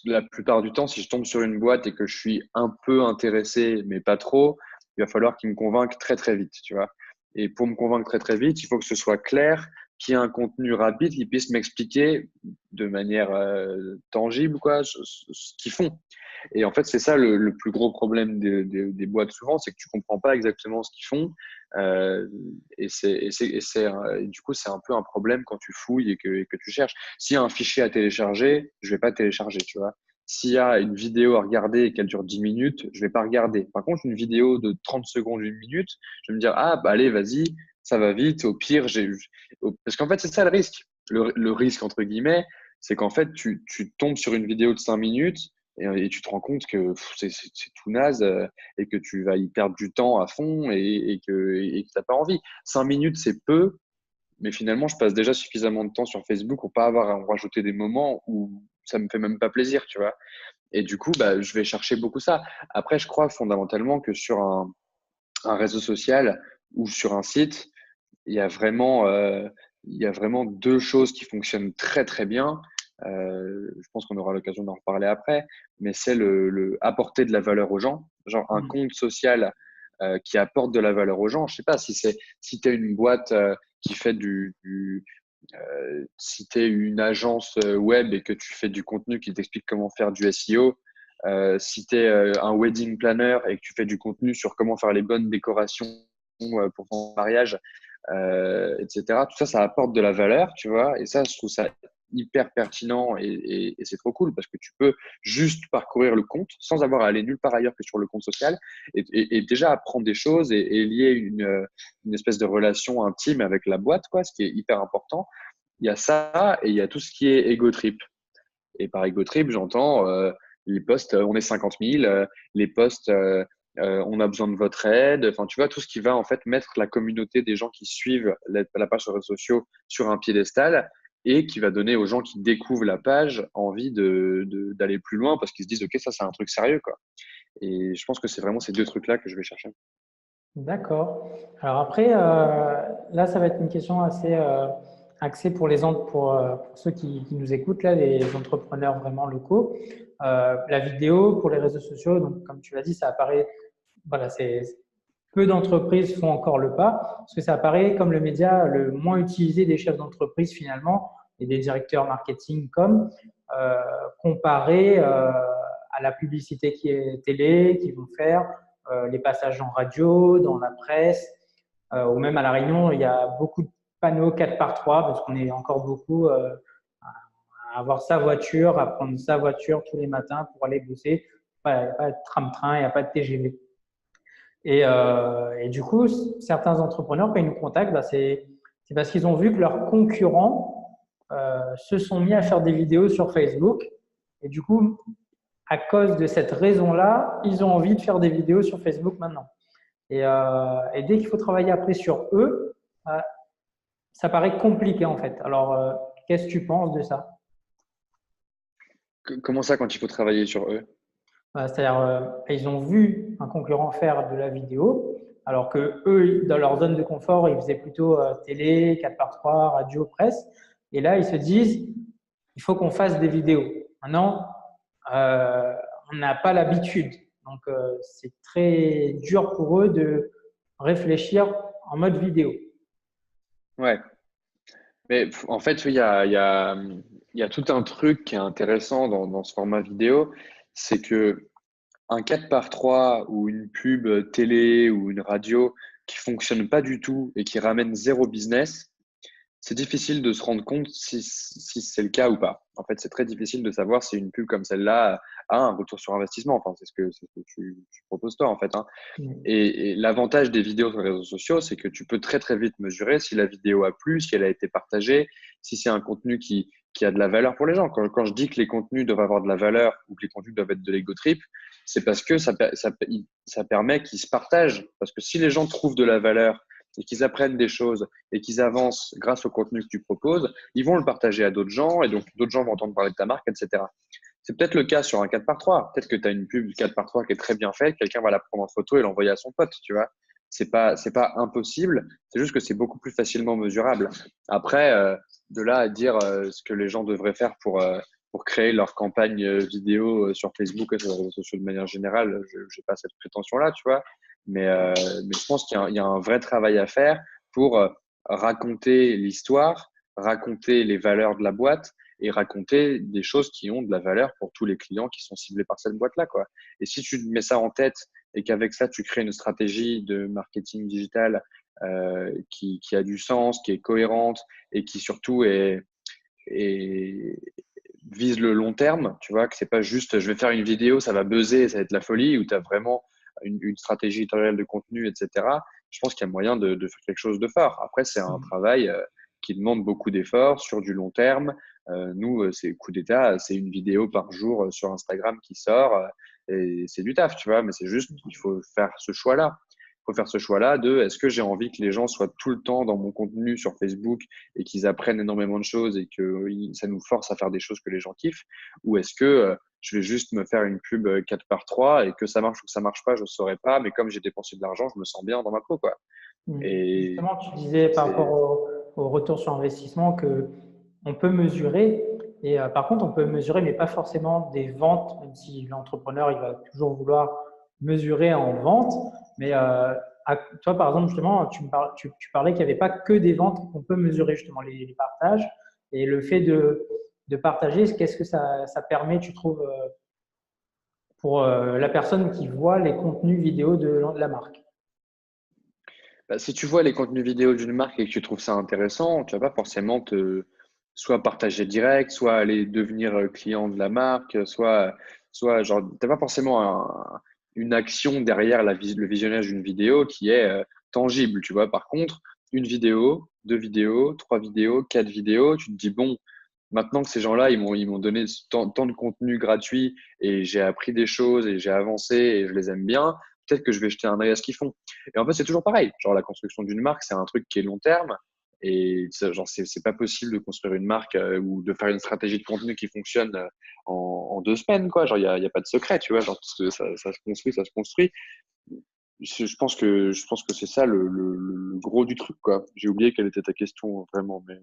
la plupart du temps, si je tombe sur une boîte et que je suis un peu intéressé, mais pas trop, il va falloir qu'ils me convainquent très, très vite, tu vois. Et pour me convaincre très, très vite, il faut que ce soit clair, qu'il y ait un contenu rapide, qu'ils puissent m'expliquer de manière tangible, quoi, ce qu'ils font. Et en fait, c'est ça le plus gros problème des boîtes souvent, c'est que tu comprends pas exactement ce qu'ils font. Euh, et du coup, c'est un peu un problème quand tu fouilles et que tu cherches. S'il y a un fichier à télécharger, je vais pas télécharger, tu vois. S'il y a une vidéo à regarder et qu'elle dure 10 minutes, je vais pas regarder. Par contre, une vidéo de 30 secondes, une minute, je vais me dire, ah, bah allez, vas-y, ça va vite. Au pire, parce qu'en fait, c'est ça le risque. Le risque, entre guillemets, c'est qu'en fait, tu tombes sur une vidéo de 5 minutes et tu te rends compte que c'est tout naze et que tu vas y perdre du temps à fond et que tu n'as pas envie. 5 minutes, c'est peu, mais finalement, je passe déjà suffisamment de temps sur Facebook pour pas avoir à en rajouter des moments où ça me fait même pas plaisir, tu vois. Et du coup, bah, je vais chercher beaucoup ça. Après, je crois fondamentalement que un réseau social ou sur un site, il y a vraiment deux choses qui fonctionnent très très bien. Je pense qu'on aura l'occasion d'en reparler après, mais c'est le apporter de la valeur aux gens, genre un Mm. compte social qui apporte de la valeur aux gens. Je sais pas si tu es une boîte qui fait si tu es une agence web et que tu fais du contenu qui t'explique comment faire du SEO, si tu es un wedding planner et que tu fais du contenu sur comment faire les bonnes décorations pour ton mariage, etc. Tout ça, ça apporte de la valeur, tu vois. Et ça, je trouve ça hyper pertinent et c'est trop cool parce que tu peux juste parcourir le compte sans avoir à aller nulle part ailleurs que sur le compte social et déjà apprendre des choses et lier une espèce de relation intime avec la boîte, quoi, ce qui est hyper important. Il y a ça et il y a tout ce qui est ego trip. Et par ego trip, j'entends les posts, on est 50 000, les posts, on a besoin de votre aide. Enfin, tu vois, tout ce qui va en fait mettre la communauté des gens qui suivent la page sur les réseaux sociaux sur un piédestal et qui va donner aux gens qui découvrent la page envie d'aller plus loin parce qu'ils se disent, OK, ça, c'est un truc sérieux, quoi. Et je pense que c'est vraiment ces deux trucs-là que je vais chercher. D'accord. Alors après, là, ça va être une question assez axée pour pour ceux qui nous écoutent, là, les entrepreneurs vraiment locaux. La vidéo pour les réseaux sociaux, donc comme tu l'as dit, ça apparaît, voilà, peu d'entreprises font encore le pas, parce que ça apparaît comme le média le moins utilisé des chefs d'entreprise finalement et des directeurs marketing euh, comparé à la publicité qui est télé, qu'ils vont faire, les passages en radio, dans la presse, ou même à La Réunion, il y a beaucoup de panneaux 4 par 3 parce qu'on est encore beaucoup à avoir sa voiture, à prendre sa voiture tous les matins pour aller bosser. Il n'y a pas de tram-train, il n'y a pas de TGV. Et du coup, certains entrepreneurs, quand ils nous contactent, bah, c'est parce qu'ils ont vu que leurs concurrents se sont mis à faire des vidéos sur Facebook. Et du coup, à cause de cette raison-là, ils ont envie de faire des vidéos sur Facebook maintenant. Et dès qu'il faut travailler après sur eux, ça paraît compliqué en fait. Alors, qu'est-ce que tu penses de ça? Comment ça, quand il faut travailler sur eux? C'est-à-dire, ils ont vu un concurrent faire de la vidéo, alors que eux, dans leur zone de confort, ils faisaient plutôt télé, 4 par 3 radio, presse. Et là, ils se disent, il faut qu'on fasse des vidéos. Maintenant, euh, on n'a pas l'habitude. Donc, c'est très dur pour eux de réfléchir en mode vidéo. Ouais. Mais en fait, il y a tout un truc qui est intéressant dans ce format vidéo, c'est que un 4 par 3 ou une pub télé ou une radio qui fonctionne pas du tout et qui ramène zéro business, c'est difficile de se rendre compte si c'est le cas ou pas. En fait, c'est très difficile de savoir si une pub comme celle-là a un retour sur investissement. Enfin, c'est ce que tu proposes toi, en fait, hein. Et l'avantage des vidéos sur les réseaux sociaux, c'est que tu peux très très vite mesurer si la vidéo a plu, si elle a été partagée, si c'est un contenu qui a de la valeur pour les gens. Quand je dis que les contenus doivent avoir de la valeur ou que les contenus doivent être de l'ego trip, c'est parce que ça permet qu'ils se partagent. Parce que si les gens trouvent de la valeur et qu'ils apprennent des choses et qu'ils avancent grâce au contenu que tu proposes, ils vont le partager à d'autres gens et donc d'autres gens vont entendre parler de ta marque, etc. C'est peut-être le cas sur un 4 par 3. Peut-être que tu as une pub 4 par 3 qui est très bien faite, quelqu'un va la prendre en photo et l'envoyer à son pote, tu vois. C'est pas impossible, c'est juste que c'est beaucoup plus facilement mesurable. Après, de là à dire ce que les gens devraient faire pour créer leur campagne vidéo sur Facebook et sur les réseaux sociaux de manière générale, je n'ai pas cette prétention-là, tu vois. Mais je pense qu'il y a un vrai travail à faire pour raconter l'histoire, raconter les valeurs de la boîte et raconter des choses qui ont de la valeur pour tous les clients qui sont ciblés par cette boîte-là, quoi. Et si tu mets ça en tête et qu'avec ça, tu crées une stratégie de marketing digital qui a du sens, qui est cohérente et qui surtout est, vise le long terme, tu vois, que c'est pas juste je vais faire une vidéo, ça va buzzer, ça va être la folie, où tu as vraiment une stratégie éditoriale de contenu, etc. Je pense qu'il y a moyen de faire quelque chose de fort. Après, c'est un travail qui demande beaucoup d'efforts sur du long terme. Nous, c'est coup d'état, c'est une vidéo par jour sur Instagram qui sort et c'est du taf, tu vois, mais c'est juste qu'il faut faire ce choix-là. faut faire ce choix-là de est-ce que j'ai envie que les gens soient tout le temps dans mon contenu sur Facebook et qu'ils apprennent énormément de choses et que ça nous force à faire des choses que les gens kiffent, ou est-ce que je vais juste me faire une pub 4 par 3 et que ça marche ou que ça marche pas, je ne saurais pas, mais comme j'ai dépensé de l'argent, je me sens bien dans ma peau, quoi. Et Justement, tu disais par rapport c'est au retour sur investissement que on peut mesurer. Et par contre, on peut mesurer, mais pas forcément des ventes, même si l'entrepreneur, il va toujours vouloir mesurer en vente. Mais toi, par exemple, justement, tu parlais qu'il n'y avait pas que des ventes qu'on peut mesurer, justement, les partages. Et le fait de partager, qu'est-ce que ça permet, tu trouves, pour la personne qui voit les contenus vidéo de la marque? Bah, si tu vois les contenus vidéo d'une marque et que tu trouves ça intéressant, tu vas pas forcément te soit partager direct, soit aller devenir client de la marque, soit genre t'as pas forcément une action derrière le visionnage d'une vidéo qui est tangible, tu vois. Par contre, une vidéo, deux vidéos, trois vidéos, quatre vidéos, tu te dis bon, maintenant que ces gens-là ils m'ont donné tant de contenu gratuit et j'ai appris des choses et j'ai avancé et je les aime bien, peut-être que je vais jeter un œil à ce qu'ils font. Et en fait, c'est toujours pareil. Genre, la construction d'une marque, c'est un truc qui est long terme. Et genre, c'est pas possible de construire une marque ou de faire une stratégie de contenu qui fonctionne en 2 semaines, quoi. Genre, y a pas de secret, tu vois. Genre, ça se construit, ça se construit. Je pense que c'est ça le gros du truc, quoi. J'ai oublié quelle était ta question, vraiment. Mais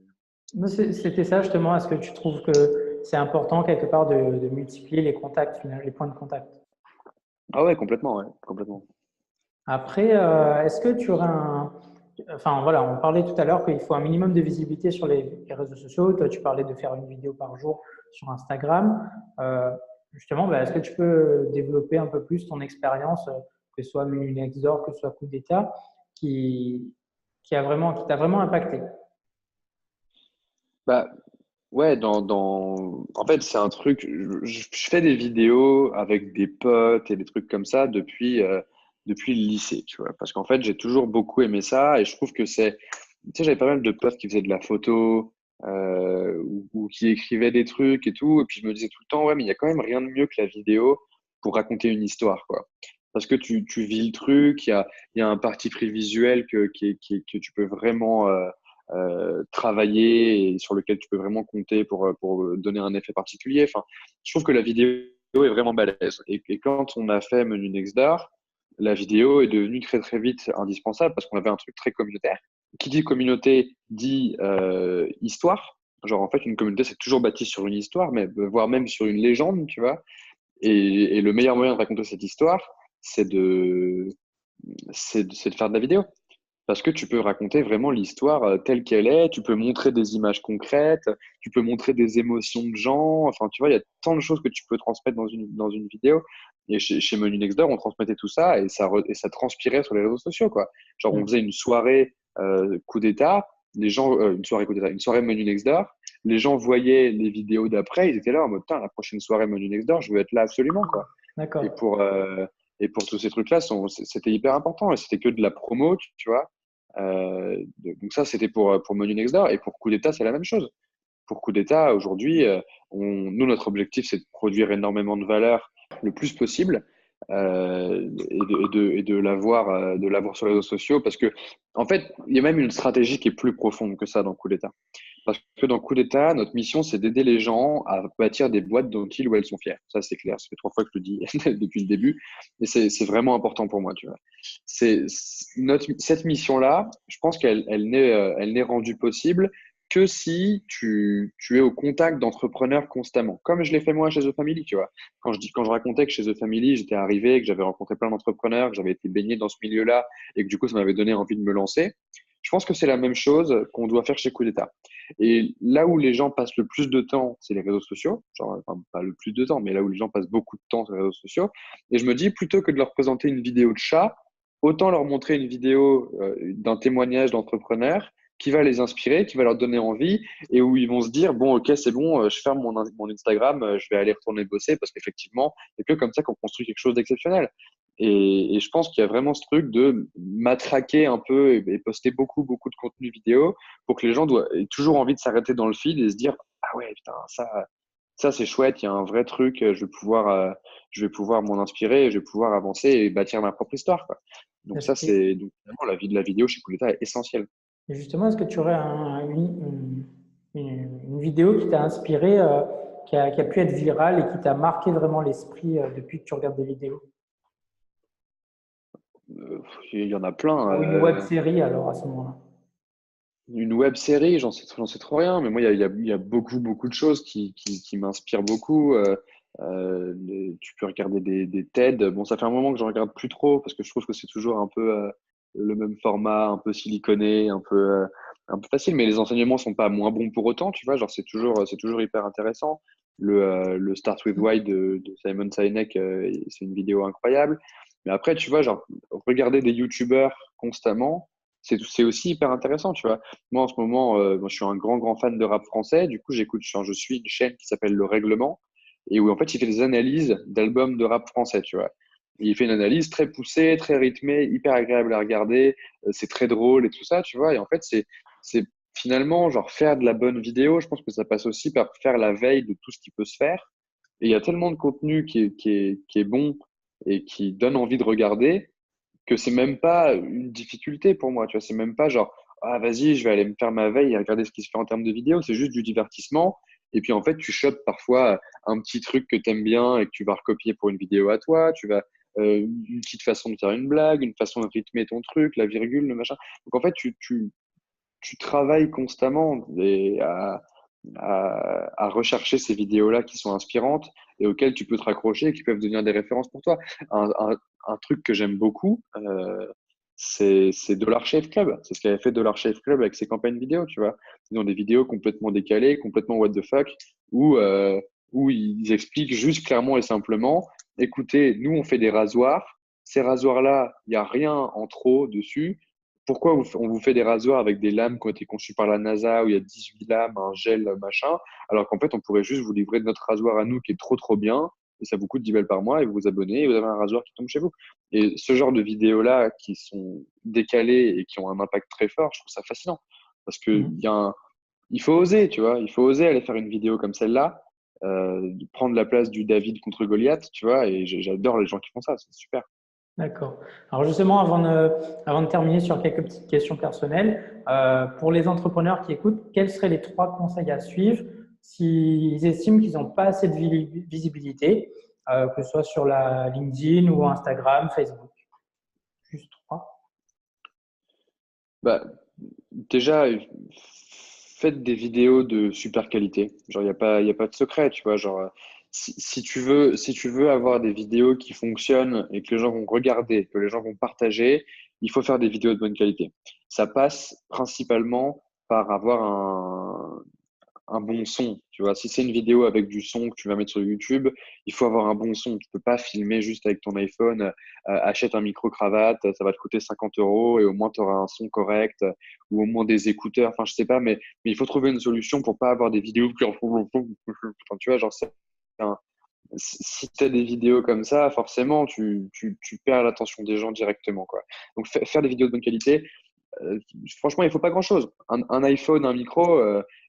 Moi, c'était ça justement. Est-ce que tu trouves que c'est important quelque part de multiplier les contacts, finalement, les points de contact? ah ouais, complètement, ouais, complètement. Après, est-ce que tu aurais un… Enfin voilà, on parlait tout à l'heure qu'il faut un minimum de visibilité sur les réseaux sociaux. Toi, tu parlais de faire une vidéo par jour sur Instagram. Euh, Justement, bah, est-ce que tu peux développer un peu plus ton expérience, que ce soit Menu Next Door, que ce soit Coup d'État, qui, qui t'a vraiment impacté? Bah, ouais, en fait, c'est un truc. Je fais des vidéos avec des potes et des trucs comme ça depuis le lycée, tu vois. Parce qu'en fait, j'ai toujours beaucoup aimé ça et je trouve que c'est. Tu sais, j'avais pas mal de potes qui faisaient de la photo ou qui écrivaient des trucs et tout. Et puis je me disais tout le temps, ouais, mais il y a quand même rien de mieux que la vidéo pour raconter une histoire, quoi. Parce que tu vis le truc, il y a un parti pris visuel que tu peux vraiment. Travailler et sur lequel tu peux vraiment compter pour donner un effet particulier. Enfin, je trouve que la vidéo est vraiment balèze. Et quand on a fait Menu Nextdoor, la vidéo est devenue très très vite indispensable parce qu'on avait un truc très communautaire. Qui dit communauté dit histoire. Genre en fait une communauté c'est toujours bâti sur une histoire, mais voire même sur une légende, tu vois. Et le meilleur moyen de raconter cette histoire, c'est de faire de la vidéo. Parce que tu peux raconter vraiment l'histoire telle qu'elle est, tu peux montrer des images concrètes, tu peux montrer des émotions de gens, enfin tu vois, il y a tant de choses que tu peux transmettre dans une vidéo. Et chez Menu Next Door, on transmettait tout ça et ça transpirait sur les réseaux sociaux, quoi. Genre on faisait une soirée coup d'État, une soirée Menu Next Door, les gens voyaient les vidéos d'après, ils étaient là en mode, putain, la prochaine soirée Menu Next Door, je veux être là absolument, quoi. Et D'accord. pour tous ces trucs-là, c'était hyper important et c'était que de la promo, tu vois. Donc ça, c'était pour Menu Next Door et pour Coup d'État, c'est la même chose. Pour Coup d'État, aujourd'hui, nous, notre objectif, c'est de produire énormément de valeur le plus possible et de l'avoir sur les réseaux sociaux parce que, en fait, il y a même une stratégie qui est plus profonde que ça dans Coup d'État. Parce que dans Coup d'État, notre mission, c'est d'aider les gens à bâtir des boîtes dont ils ou elles sont fiers. Ça, c'est clair. Ça fait 3 fois que je le dis depuis le début. Et c'est vraiment important pour moi, tu vois. Cette mission-là, je pense qu'elle n'est rendue possible que si tu es au contact d'entrepreneurs constamment. Comme je l'ai fait moi chez The Family, tu vois. Quand je racontais que chez The Family, j'étais arrivé, que j'avais rencontré plein d'entrepreneurs, que j'avais été baigné dans ce milieu-là et que du coup, ça m'avait donné envie de me lancer. Je pense que c'est la même chose qu'on doit faire chez Coup d'État. Et là où les gens passent le plus de temps, c'est les réseaux sociaux. Genre, enfin, pas le plus de temps, mais là où les gens passent beaucoup de temps sur les réseaux sociaux. Et je me dis, plutôt que de leur présenter une vidéo de chat, autant leur montrer une vidéo d'un témoignage d'entrepreneur qui va les inspirer, qui va leur donner envie et où ils vont se dire, bon, ok, c'est bon, je ferme mon Instagram, je vais aller retourner bosser parce qu'effectivement, c'est que comme ça qu'on construit quelque chose d'exceptionnel. Et je pense qu'il y a vraiment ce truc de matraquer un peu et poster beaucoup, beaucoup de contenu vidéo pour que les gens aient toujours envie de s'arrêter dans le feed et se dire, ah ouais, putain, ça c'est chouette, il y a un vrai truc, je vais pouvoir m'en inspirer, je vais pouvoir avancer et bâtir ma propre histoire, quoi. Donc Est-ce ça, que- c'est donc vraiment la vie de la vidéo chez Coletta est essentielle. Et justement, est-ce que tu aurais une vidéo qui t'a inspiré, qui a pu être virale et qui t'a marqué vraiment l'esprit depuis que tu regardes des vidéos? Il y en a plein. Ou une web série alors à ce moment-là? Une web série, j'en sais trop rien, mais moi, il y a beaucoup, beaucoup de choses qui m'inspirent beaucoup. Tu peux regarder des TED. Bon, ça fait un moment que je regarde plus trop parce que je trouve que c'est toujours un peu le même format, un peu siliconé, un peu facile, mais les enseignements sont pas moins bons pour autant, tu vois. Genre, c'est toujours hyper intéressant. Le Start with Why de Simon Sinek, c'est une vidéo incroyable. Mais après, tu vois, genre, regarder des YouTubers constamment, c'est aussi hyper intéressant, tu vois. Moi, en ce moment, moi, je suis un grand fan de rap français. Du coup, je suis une chaîne qui s'appelle Le Règlement et où, en fait, il fait des analyses d'albums de rap français, tu vois. Et il fait une analyse très poussée, très rythmée, hyper agréable à regarder. C'est très drôle et tout ça, tu vois. Et en fait, c'est finalement, genre, faire de la bonne vidéo. Je pense que ça passe aussi par faire la veille de tout ce qui peut se faire. Et il y a tellement de contenu qui est bon et qui donne envie de regarder que c'est même pas une difficulté pour moi, tu vois, c'est même pas genre, ah, vas-y, je vais aller me faire ma veille et regarder ce qui se fait en termes de vidéos, c'est juste du divertissement. Et puis, en fait, tu chopes parfois un petit truc que tu aimes bien et que tu vas recopier pour une vidéo à toi, une petite façon de faire une blague, une façon de rythmer ton truc, la virgule, le machin. Donc, en fait, tu travailles constamment à rechercher ces vidéos-là qui sont inspirantes et auxquelles tu peux te raccrocher et qui peuvent devenir des références pour toi. Un truc que j'aime beaucoup, c'est Dollar Shave Club. C'est ce qu'avait fait Dollar Shave Club avec ses campagnes vidéo, tu vois. Ils ont des vidéos complètement décalées, complètement what the fuck, où ils expliquent juste clairement et simplement, écoutez, nous, on fait des rasoirs. Ces rasoirs-là, il n'y a rien en trop dessus. Pourquoi on vous fait des rasoirs avec des lames qui ont été conçues par la NASA où il y a 18 lames, un gel, machin, alors qu'en fait, on pourrait juste vous livrer notre rasoir à nous qui est trop bien et ça vous coûte 10 balles par mois et vous vous abonnez et vous avez un rasoir qui tombe chez vous. Et ce genre de vidéos-là qui sont décalées et qui ont un impact très fort, je trouve ça fascinant parce que Mhm. il faut oser, tu vois, il faut oser aller faire une vidéo comme celle-là, prendre la place du David contre Goliath, tu vois, et j'adore les gens qui font ça, c'est super. D'accord. Alors justement, avant de terminer sur quelques petites questions personnelles, pour les entrepreneurs qui écoutent, quels seraient les trois conseils à suivre s'ils estiment qu'ils n'ont pas assez de visibilité, que ce soit sur la LinkedIn ou Instagram, Facebook? Juste trois. Bah, déjà, faites des vidéos de super qualité. Genre, il y a pas de secret, tu vois. Genre, si tu veux avoir des vidéos qui fonctionnent et que les gens vont regarder, que les gens vont partager, il faut faire des vidéos de bonne qualité. Ça passe principalement par avoir un bon son. Tu vois, si c'est une vidéo avec du son que tu vas mettre sur YouTube, il faut avoir un bon son. Tu peux pas filmer juste avec ton iPhone. Achète un micro-cravate, ça va te coûter 50 euros et au moins tu auras un son correct ou au moins des écouteurs. Enfin, je sais pas, mais il faut trouver une solution pour pas avoir des vidéos qui en font. Enfin, tu vois, genre, si tu as des vidéos comme ça, forcément, tu perds l'attention des gens directement, quoi. Donc, faire des vidéos de bonne qualité, franchement, il faut pas grand-chose. Un iPhone, un micro,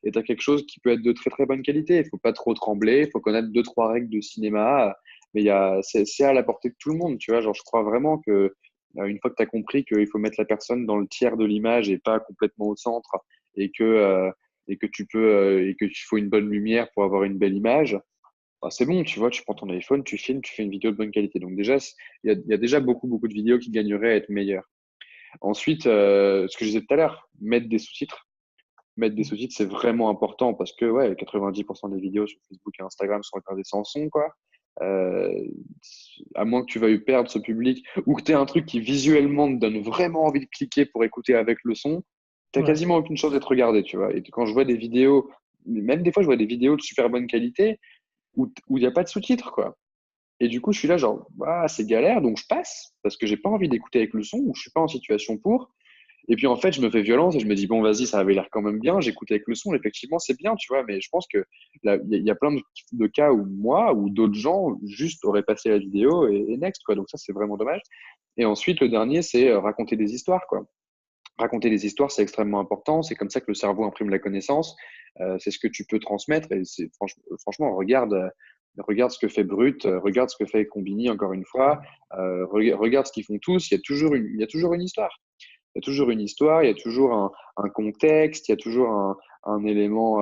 et tu as quelque chose qui peut être de très bonne qualité. Il faut pas trop trembler, il faut connaître deux, trois règles de cinéma, mais c'est à la portée de tout le monde, tu vois. Genre, je crois vraiment que une fois que tu as compris qu'il faut mettre la personne dans le tiers de l'image et pas complètement au centre, et que et que qu'il faut une bonne lumière pour avoir une belle image, bah, c'est bon, tu vois, tu prends ton iPhone, tu filmes, tu fais une vidéo de bonne qualité. Donc déjà, il y a déjà beaucoup de vidéos qui gagneraient à être meilleures. Ensuite, ce que je disais tout à l'heure, mettre des sous-titres. Mettre des sous-titres, c'est vraiment important parce que ouais, 90% des vidéos sur Facebook et Instagram sont regardées sans son, quoi. Euh, à moins que tu veuilles perdre ce public ou que tu aies un truc qui visuellement te donne vraiment envie de cliquer pour écouter avec le son, tu n'as Ouais. quasiment aucune chance d'être regardé, tu vois. Et quand je vois des vidéos, même des fois, je vois des vidéos de super bonne qualité où il n'y a pas de sous-titres, quoi. Et du coup, je suis là, genre, ah, c'est galère, donc je passe parce que j'ai pas envie d'écouter avec le son ou je suis pas en situation pour. Et puis en fait, je me fais violence et je me dis, bon, vas-y, ça avait l'air quand même bien. J'écoute avec le son, effectivement, c'est bien, tu vois. Mais je pense que là, il y a plein de cas où moi ou d'autres gens juste auraient passé la vidéo et next, quoi. Donc ça, c'est vraiment dommage. Et ensuite, le dernier, c'est raconter des histoires, quoi. Raconter des histoires, c'est extrêmement important. C'est comme ça que le cerveau imprime la connaissance. C'est ce que tu peux transmettre. Et franchement, regarde. regarde ce que fait Brut, regarde ce que fait Combini, encore une fois, regarde ce qu'ils font tous, il y a toujours une histoire. Il y a toujours une histoire, il y a toujours un contexte, il y a toujours un élément,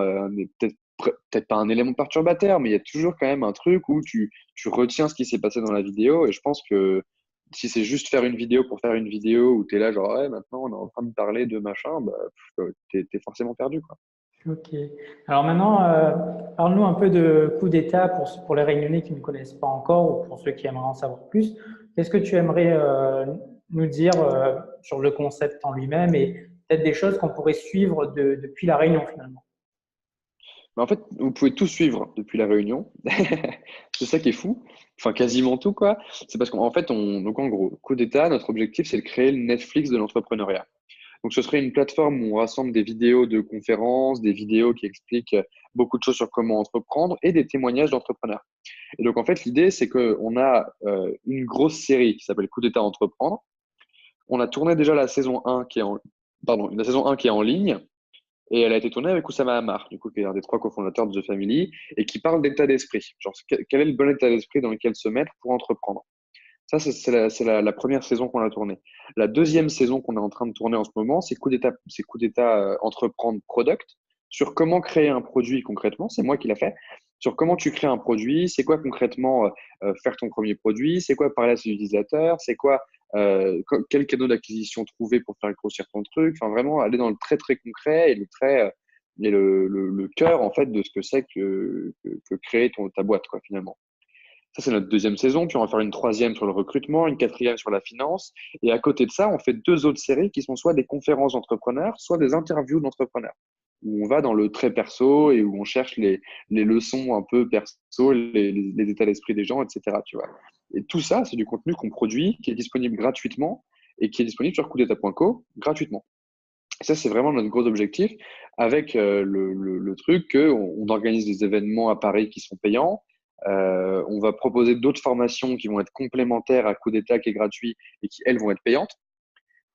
peut-être pas un élément perturbateur, mais il y a toujours quand même un truc où tu retiens ce qui s'est passé dans la vidéo. Et je pense que si c'est juste faire une vidéo pour faire une vidéo où tu es là, genre, ouais, maintenant on est en train de parler de machin, bah, t'es forcément perdu, quoi. Ok. Alors maintenant, parle-nous un peu de coup d'État pour les Réunionnais qui ne connaissent pas encore ou pour ceux qui aimeraient en savoir plus. Qu'est-ce que tu aimerais nous dire sur le concept en lui-même et peut-être des choses qu'on pourrait suivre depuis la Réunion finalement? Mais en fait, vous pouvez tout suivre depuis la Réunion. C'est ça qui est fou. Enfin, quasiment tout, quoi. C'est parce qu'en fait, donc en gros, coup d'État, notre objectif, c'est de créer le Netflix de l'entrepreneuriat. Donc, ce serait une plateforme où on rassemble des vidéos de conférences, des vidéos qui expliquent beaucoup de choses sur comment entreprendre et des témoignages d'entrepreneurs. Et donc, en fait, l'idée, c'est qu'on a une grosse série qui s'appelle Coup d'État Entreprendre. On a tourné déjà la saison 1 la saison 1 qui est en ligne. Et elle a été tournée avec Oussama Ammar, du coup, qui est un des trois cofondateurs de The Family, et qui parle d'état d'esprit. Genre, quel est le bon état d'esprit dans lequel se mettre pour entreprendre? Ça, c'est la première saison qu'on a tournée. La deuxième saison qu'on est en train de tourner en ce moment, c'est Coup d'État Entreprendre Product, sur comment créer un produit concrètement. C'est moi qui l'ai fait. Sur comment tu crées un produit, c'est quoi concrètement faire ton premier produit, c'est quoi parler à ses utilisateurs, c'est quoi quel canal d'acquisition trouver pour faire grossir ton truc. Enfin, vraiment aller dans le très très concret et le cœur en fait de ce que c'est que créer ta boîte quoi finalement. Ça, c'est notre deuxième saison. Puis on va faire une troisième sur le recrutement, une quatrième sur la finance. Et à côté de ça, on fait deux autres séries qui sont soit des conférences d'entrepreneurs, soit des interviews d'entrepreneurs, où on va dans le très perso et où on cherche les leçons un peu perso, les états d'esprit des gens, etc. Tu vois. Et tout ça, c'est du contenu qu'on produit, qui est disponible gratuitement et qui est disponible sur coupdeta.co gratuitement. Et ça, c'est vraiment notre gros objectif avec le truc qu'on organise des événements à Paris qui sont payants. On va proposer d'autres formations qui vont être complémentaires à Coup d'État qui est gratuit et qui, elles, vont être payantes.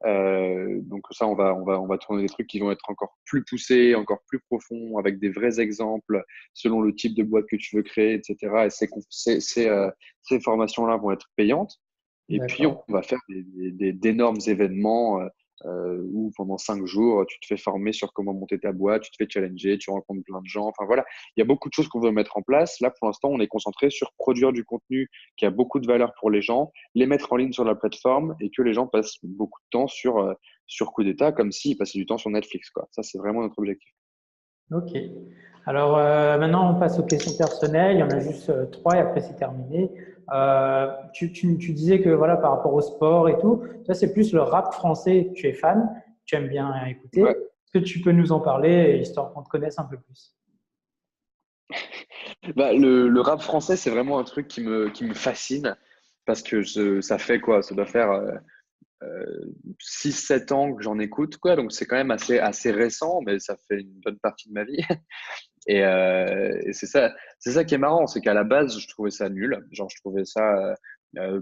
Donc ça, on va tourner des trucs qui vont être encore plus poussés, encore plus profonds, avec des vrais exemples selon le type de boîte que tu veux créer, etc. Et ces formations-là vont être payantes. Et puis, on D'accord. va faire d'énormes événements où pendant 5 jours, tu te fais former sur comment monter ta boîte, tu te fais challenger, tu rencontres plein de gens. Enfin voilà, il y a beaucoup de choses qu'on veut mettre en place. Là, pour l'instant, on est concentré sur produire du contenu qui a beaucoup de valeur pour les gens, les mettre en ligne sur la plateforme et que les gens passent beaucoup de temps sur Coup d'État comme s'ils passaient du temps sur Netflix, quoi. Ça, c'est vraiment notre objectif. Ok. Alors maintenant, on passe aux questions personnelles. Il y en a juste trois et après c'est terminé. Tu disais que voilà, par rapport au sport et tout, ça c'est plus le rap français. Tu es fan, tu aimes bien écouter. Ouais. Est-ce que tu peux nous en parler histoire qu'on te connaisse un peu plus? Bah, le rap français, c'est vraiment un truc qui me fascine parce que ça fait quoi? Ça doit faire 6-7 ans que j'en écoute, quoi. Donc c'est quand même assez récent, mais ça fait une bonne partie de ma vie. Et c'est ça qui est marrant, c'est qu'à la base, je trouvais ça nul. Genre, je trouvais ça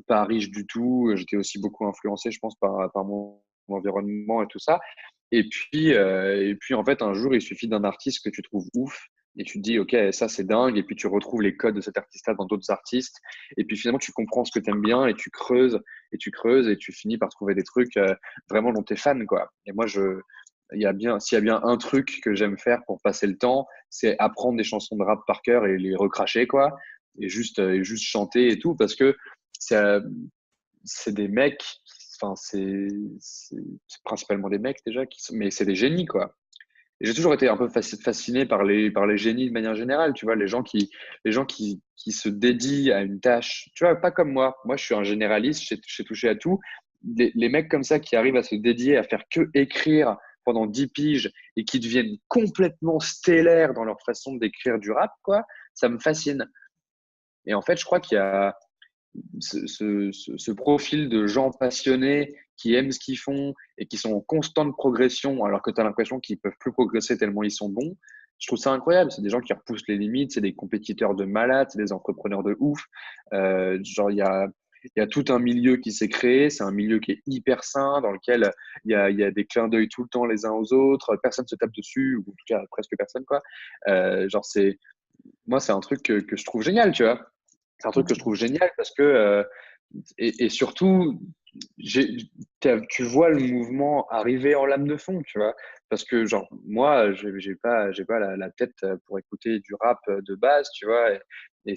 pas riche du tout. J'étais aussi beaucoup influencé, je pense, par mon environnement et tout ça. Et puis, en fait, un jour, il suffit d'un artiste que tu trouves ouf. Et tu te dis, OK, ça c'est dingue. Et puis tu retrouves les codes de cet artiste-là dans d'autres artistes. Et puis finalement, tu comprends ce que tu aimes bien et tu creuses et tu creuses et tu finis par trouver des trucs vraiment dont tu es fan, quoi. Et moi, s'il y a bien un truc que j'aime faire pour passer le temps, c'est apprendre des chansons de rap par cœur et les recracher, quoi. Et juste chanter et tout, parce que c'est euh, c'est des mecs, enfin, c'est principalement des mecs déjà, mais c'est des génies, quoi. Et j'ai toujours été un peu fasciné par les génies de manière générale, tu vois, les gens qui se dédient à une tâche, tu vois, pas comme moi. Moi, je suis un généraliste, j'ai touché à tout. Les mecs comme ça qui arrivent à se dédier à faire que écrire pendant 10 piges et qui deviennent complètement stellaires dans leur façon d'écrire du rap, quoi, ça me fascine. Et en fait, je crois qu'il y a ce profil de gens passionnés qui aiment ce qu'ils font et qui sont en constante progression alors que tu as l'impression qu'ils peuvent plus progresser tellement ils sont bons. Je trouve ça incroyable. C'est des gens qui repoussent les limites, c'est des compétiteurs de malades, c'est des entrepreneurs de ouf. Genre, il y a tout un milieu qui s'est créé. C'est un milieu qui est hyper sain, dans lequel il y a des clins d'œil tout le temps les uns aux autres. Personne se tape dessus, ou en tout cas presque personne, quoi. Genre, moi, c'est un truc que je trouve génial, tu vois. C'est un truc que je trouve génial parce que, et surtout, j'ai, tu vois le mouvement arriver en lame de fond, tu vois. Parce que, genre, moi, j'ai pas la tête pour écouter du rap de base, tu vois. Et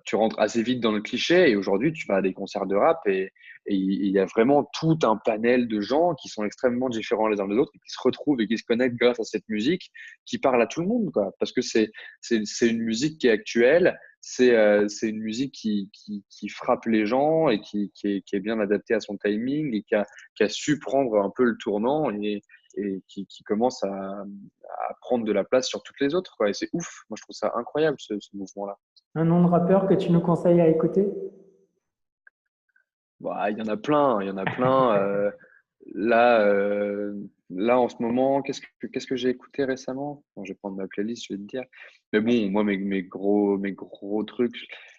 tu rentres assez vite dans le cliché. Et aujourd'hui, tu vas à des concerts de rap et il y a vraiment tout un panel de gens qui sont extrêmement différents les uns des autres et qui se retrouvent et qui se connectent grâce à cette musique qui parle à tout le monde, quoi. Parce que c'est une musique qui est actuelle, c'est une musique qui frappe les gens et qui est bien adaptée à son timing et qui a su prendre un peu le tournant et qui commence à prendre de la place sur toutes les autres, quoi. Et c'est ouf. Moi, je trouve ça incroyable, ce mouvement-là. Un nom de rappeur que tu nous conseilles à écouter? Bah, il y en a plein, il y en a plein. Là, là, en ce moment, qu'est-ce que j'ai écouté récemment? Bon, je vais prendre ma playlist, je vais te dire. Mais bon, moi, mes gros trucs.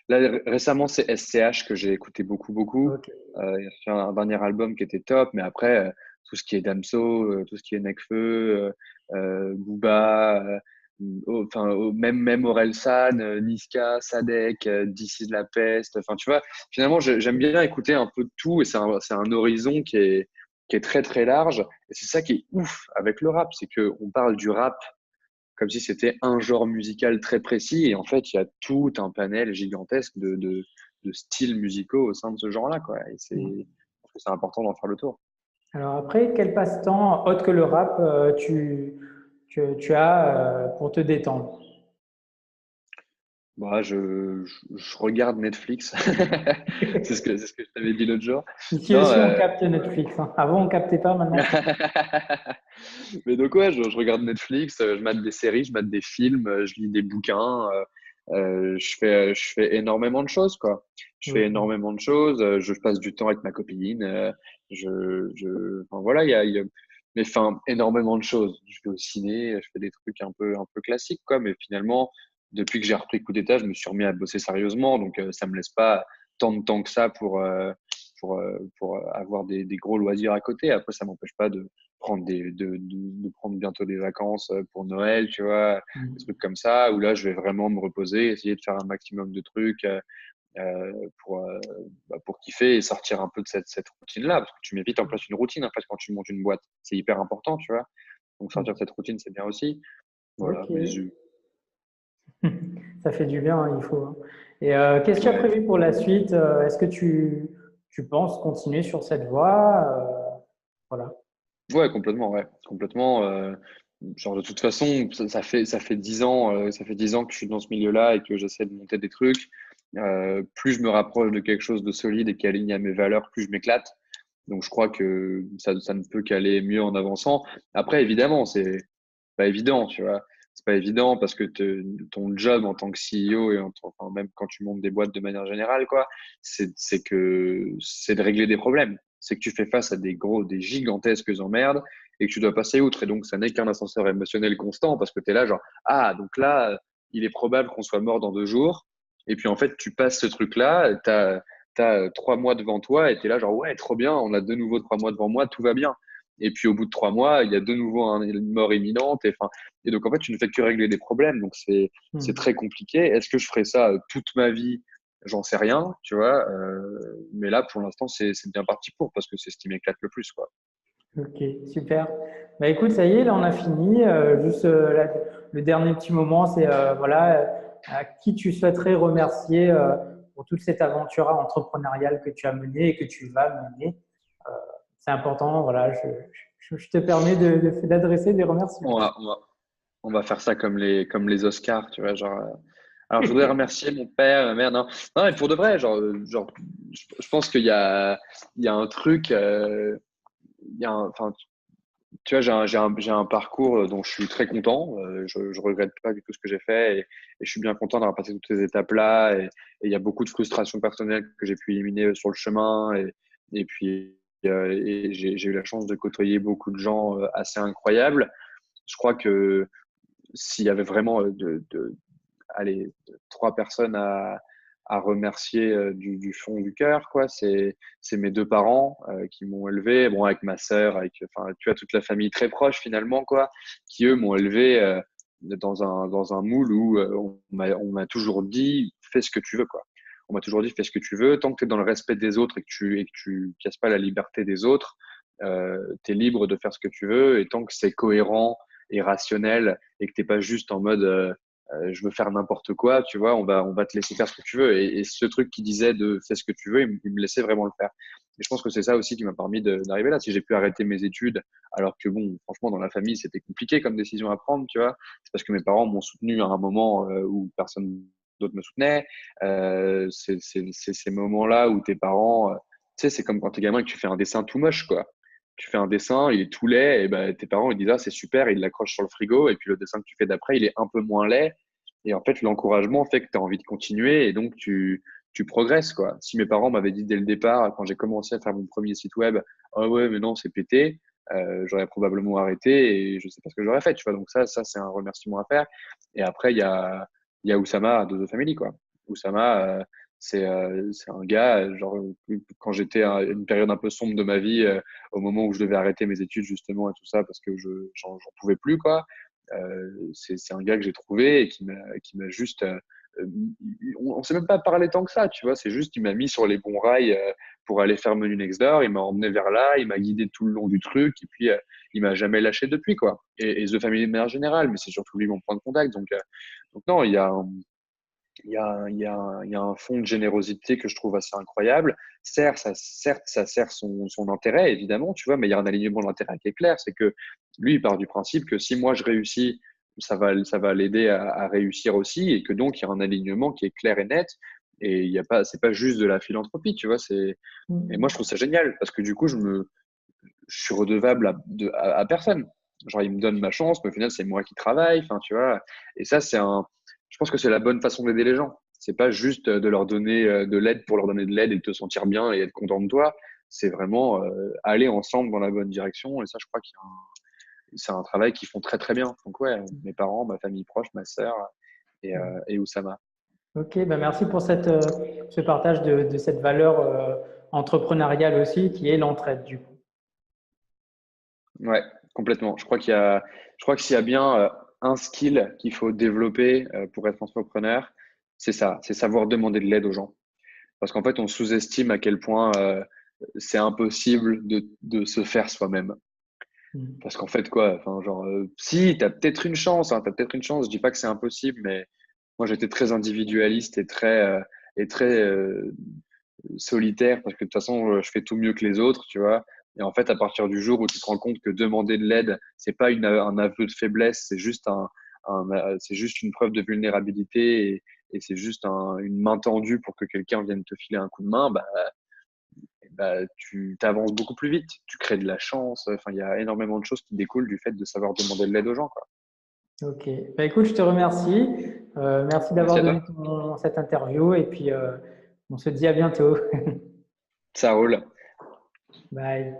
Là, récemment, c'est SCH que j'ai écouté beaucoup, beaucoup. Ok. Il a fait un dernier album qui était top, mais après, tout ce qui est Damso, tout ce qui est Nekfeu, Booba, même Orelsan, Niska, Sadek, This Is La Peste. Enfin, tu vois, finalement, j'aime bien écouter un peu de tout et c'est un horizon qui est très très large. Et c'est ça qui est ouf avec le rap, c'est qu'on parle du rap comme si c'était un genre musical très précis. Et en fait, il y a tout un panel gigantesque de styles musicaux au sein de ce genre-là, quoi. Et c'est important d'en faire le tour. Alors après, quel passe-temps autre que le rap tu as pour te détendre? Bah, je regarde Netflix. C'est ce que je t'avais dit l'autre jour. Ici Non, aussi, on capte Netflix, hein. Avant, on captait pas, maintenant, c'est mais donc ouais, je regarde Netflix, je mate des séries, je mate des films, je lis des bouquins, je fais énormément de choses, quoi. Je fais ok. énormément de choses, je passe du temps avec ma copine, enfin voilà, il y a, mais enfin, énormément de choses. Je vais au ciné, je fais des trucs un peu classiques, quoi, mais finalement, depuis que j'ai repris Coup d'État, je me suis remis à bosser sérieusement, donc ça me laisse pas tant de temps que ça pour avoir des gros loisirs à côté. Après, ça m'empêche pas de prendre bientôt des vacances pour Noël, tu vois, des trucs comme ça, où là, je vais vraiment me reposer, essayer de faire un maximum de trucs euh, pour, euh, pour kiffer et sortir un peu de cette routine-là, parce que tu mets vite en place une routine, en fait, quand tu montes une boîte. C'est hyper important, tu vois. Donc, sortir de cette routine, c'est bien aussi. Voilà, Ok. mais Ça fait du bien, hein, il faut, hein. Et qu'est-ce que tu as ouais. prévu pour la suite? Est-ce que tu penses continuer sur cette voie? Voilà. Ouais, complètement, ouais. Complètement. Genre, de toute façon, ça fait 10 ans, ça fait 10 ans que je suis dans ce milieu-là et que j'essaie de monter des trucs. Plus je me rapproche de quelque chose de solide et qui aligne à mes valeurs, plus je m'éclate. Donc, je crois que ça ne peut qu'aller mieux en avançant. Après, évidemment, c'est pas évident, tu vois. C'est pas évident parce que ton job en tant que CEO et enfin, même quand tu montes des boîtes de manière générale, quoi, c'est de régler des problèmes. C'est que tu fais face à des gigantesques emmerdes et que tu dois passer outre. Et donc, ça n'est qu'un ascenseur émotionnel constant parce que tu es là, genre, ah, donc là, il est probable qu'on soit mort dans 2 jours. Et puis, en fait, tu passes ce truc-là, t'as 3 mois devant toi et tu es là, genre, ouais, trop bien, on a de nouveau 3 mois devant moi, tout va bien. Et puis, au bout de 3 mois, il y a de nouveau une mort imminente. Et, enfin, et donc, en fait, tu ne fais que régler des problèmes. Donc, c'est Hmm. très compliqué. Est-ce que je ferai ça toute ma vie? J'en sais rien, tu vois. Mais là, pour l'instant, c'est bien parti pour parce que c'est ce qui m'éclate le plus, quoi. Ok, super. Bah écoute, ça y est, là on a fini. Juste le dernier petit moment, c'est voilà, à qui tu souhaiterais remercier pour toute cette aventure entrepreneuriale que tu as menée et que tu vas mener. Euh, c'est important, voilà, je te permets d'adresser des remerciements. On va, on va, on va faire ça comme les Oscars, tu vois. Genre, alors, je voudrais remercier mon père, ma mère. Non, non, mais pour de vrai, je pense il y a un truc. Enfin, tu vois, j'ai un parcours dont je suis très content. Je regrette pas du tout ce que j'ai fait et je suis bien content d'avoir passé toutes ces étapes-là. Et il y a beaucoup de frustrations personnelles que j'ai pu éliminer sur le chemin. Et puis, et j'ai eu la chance de côtoyer beaucoup de gens assez incroyables. Je crois que s'il y avait vraiment allez, 3 personnes à remercier du fond du cœur, quoi. C'est mes 2 parents qui m'ont élevé, bon, avec ma sœur, avec, enfin, tu vois, toute la famille très proche finalement, quoi, qui eux m'ont élevé dans un moule où on m'a toujours dit fais ce que tu veux, quoi. On m'a toujours dit fais ce que tu veux, tant que tu es dans le respect des autres et que tu casses pas la liberté des autres, tu es libre de faire ce que tu veux, et tant que c'est cohérent et rationnel et que t'es pas juste en mode je veux faire n'importe quoi, tu vois, on va te laisser faire ce que tu veux. Et ce truc qui disait de fais ce que tu veux, il me laissait vraiment le faire. Et je pense que c'est ça aussi qui m'a permis d'arriver là. Si j'ai pu arrêter mes études, alors que bon, franchement, dans la famille, c'était compliqué comme décision à prendre, tu vois, c'est parce que mes parents m'ont soutenu à un moment où personne d'autre me soutenait. C'est ces moments-là où tes parents, tu sais, c'est comme quand t'es gamin et que tu fais un dessin tout moche, quoi. Tu fais un dessin, il est tout laid, et ben, tes parents ils disent ah c'est super, ils l'accrochent sur le frigo, et puis le dessin que tu fais d'après, il est un peu moins laid. Et en fait, l'encouragement fait que tu as envie de continuer, et donc tu progresses, quoi. Si mes parents m'avaient dit dès le départ, quand j'ai commencé à faire mon premier site web, ah ouais, mais non, c'est pété, j'aurais probablement arrêté et je sais pas ce que j'aurais fait, tu vois. Donc ça c'est un remerciement à faire. Et après, il y a Oussama de The Family, quoi. Oussama, c'est un gars, genre, quand j'étais à une période un peu sombre de ma vie, au moment où je devais arrêter mes études, justement, et tout ça, parce que j'en pouvais plus, quoi. C'est un gars que j'ai trouvé et qui m'a juste. On s'est même pas parlé tant que ça, tu vois. C'est juste qu'il m'a mis sur les bons rails pour aller faire Menu Next Door. Il m'a emmené vers là, il m'a guidé tout le long du truc, et puis il m'a jamais lâché depuis, quoi. Et The Family de manière générale, mais c'est surtout lui mon point de contact. Donc non, il y a un fond de générosité que je trouve assez incroyable. Certes, ça sert son intérêt, évidemment, tu vois, mais il y a un alignement d'intérêt qui est clair. C'est que lui, il part du principe que si moi je réussis, ça va l'aider à réussir aussi, et que donc il y a un alignement qui est clair et net. Et il y a pas, c'est pas juste de la philanthropie, tu vois. Et moi, je trouve ça génial parce que du coup, je suis redevable à personne. Genre, il me donne ma chance, mais au final, c'est moi qui travaille. Enfin, tu vois. Et ça, je pense que c'est la bonne façon d'aider les gens. C'est pas juste de leur donner de l'aide pour leur donner de l'aide et de te sentir bien et être content de toi. C'est vraiment aller ensemble dans la bonne direction. Et ça, je crois c'est un travail qu'ils font très, très bien. Donc, ouais, mes parents, ma famille proche, ma sœur et Oussama. Ok, ben merci pour ce partage de cette valeur entrepreneuriale aussi, qui est l'entraide, du coup. Ouais, complètement. Je crois que s'il y a bien un skill qu'il faut développer pour être entrepreneur, c'est ça, c'est savoir demander de l'aide aux gens. Parce qu'en fait, on sous-estime à quel point c'est impossible de se faire soi-même. Mm. Parce qu'en fait, quoi, enfin, genre, si, tu as peut-être une chance, hein, t'as peut-être une chance, je dis pas que c'est impossible, mais moi, j'étais très individualiste et très solitaire parce que de toute façon, je fais tout mieux que les autres, tu vois. Et en fait, à partir du jour où tu te rends compte que demander de l'aide, c'est pas un aveu de faiblesse, c'est juste c'est juste une preuve de vulnérabilité et c'est juste une main tendue pour que quelqu'un vienne te filer un coup de main, tu t'avances beaucoup plus vite, tu crées de la chance. Enfin, il y a énormément de choses qui découlent du fait de savoir demander de l'aide aux gens, quoi. Ok, ben écoute, je te remercie. Merci Merci d'avoir à donné toi. cette interview et puis on se dit à bientôt. Ça roule. Bye.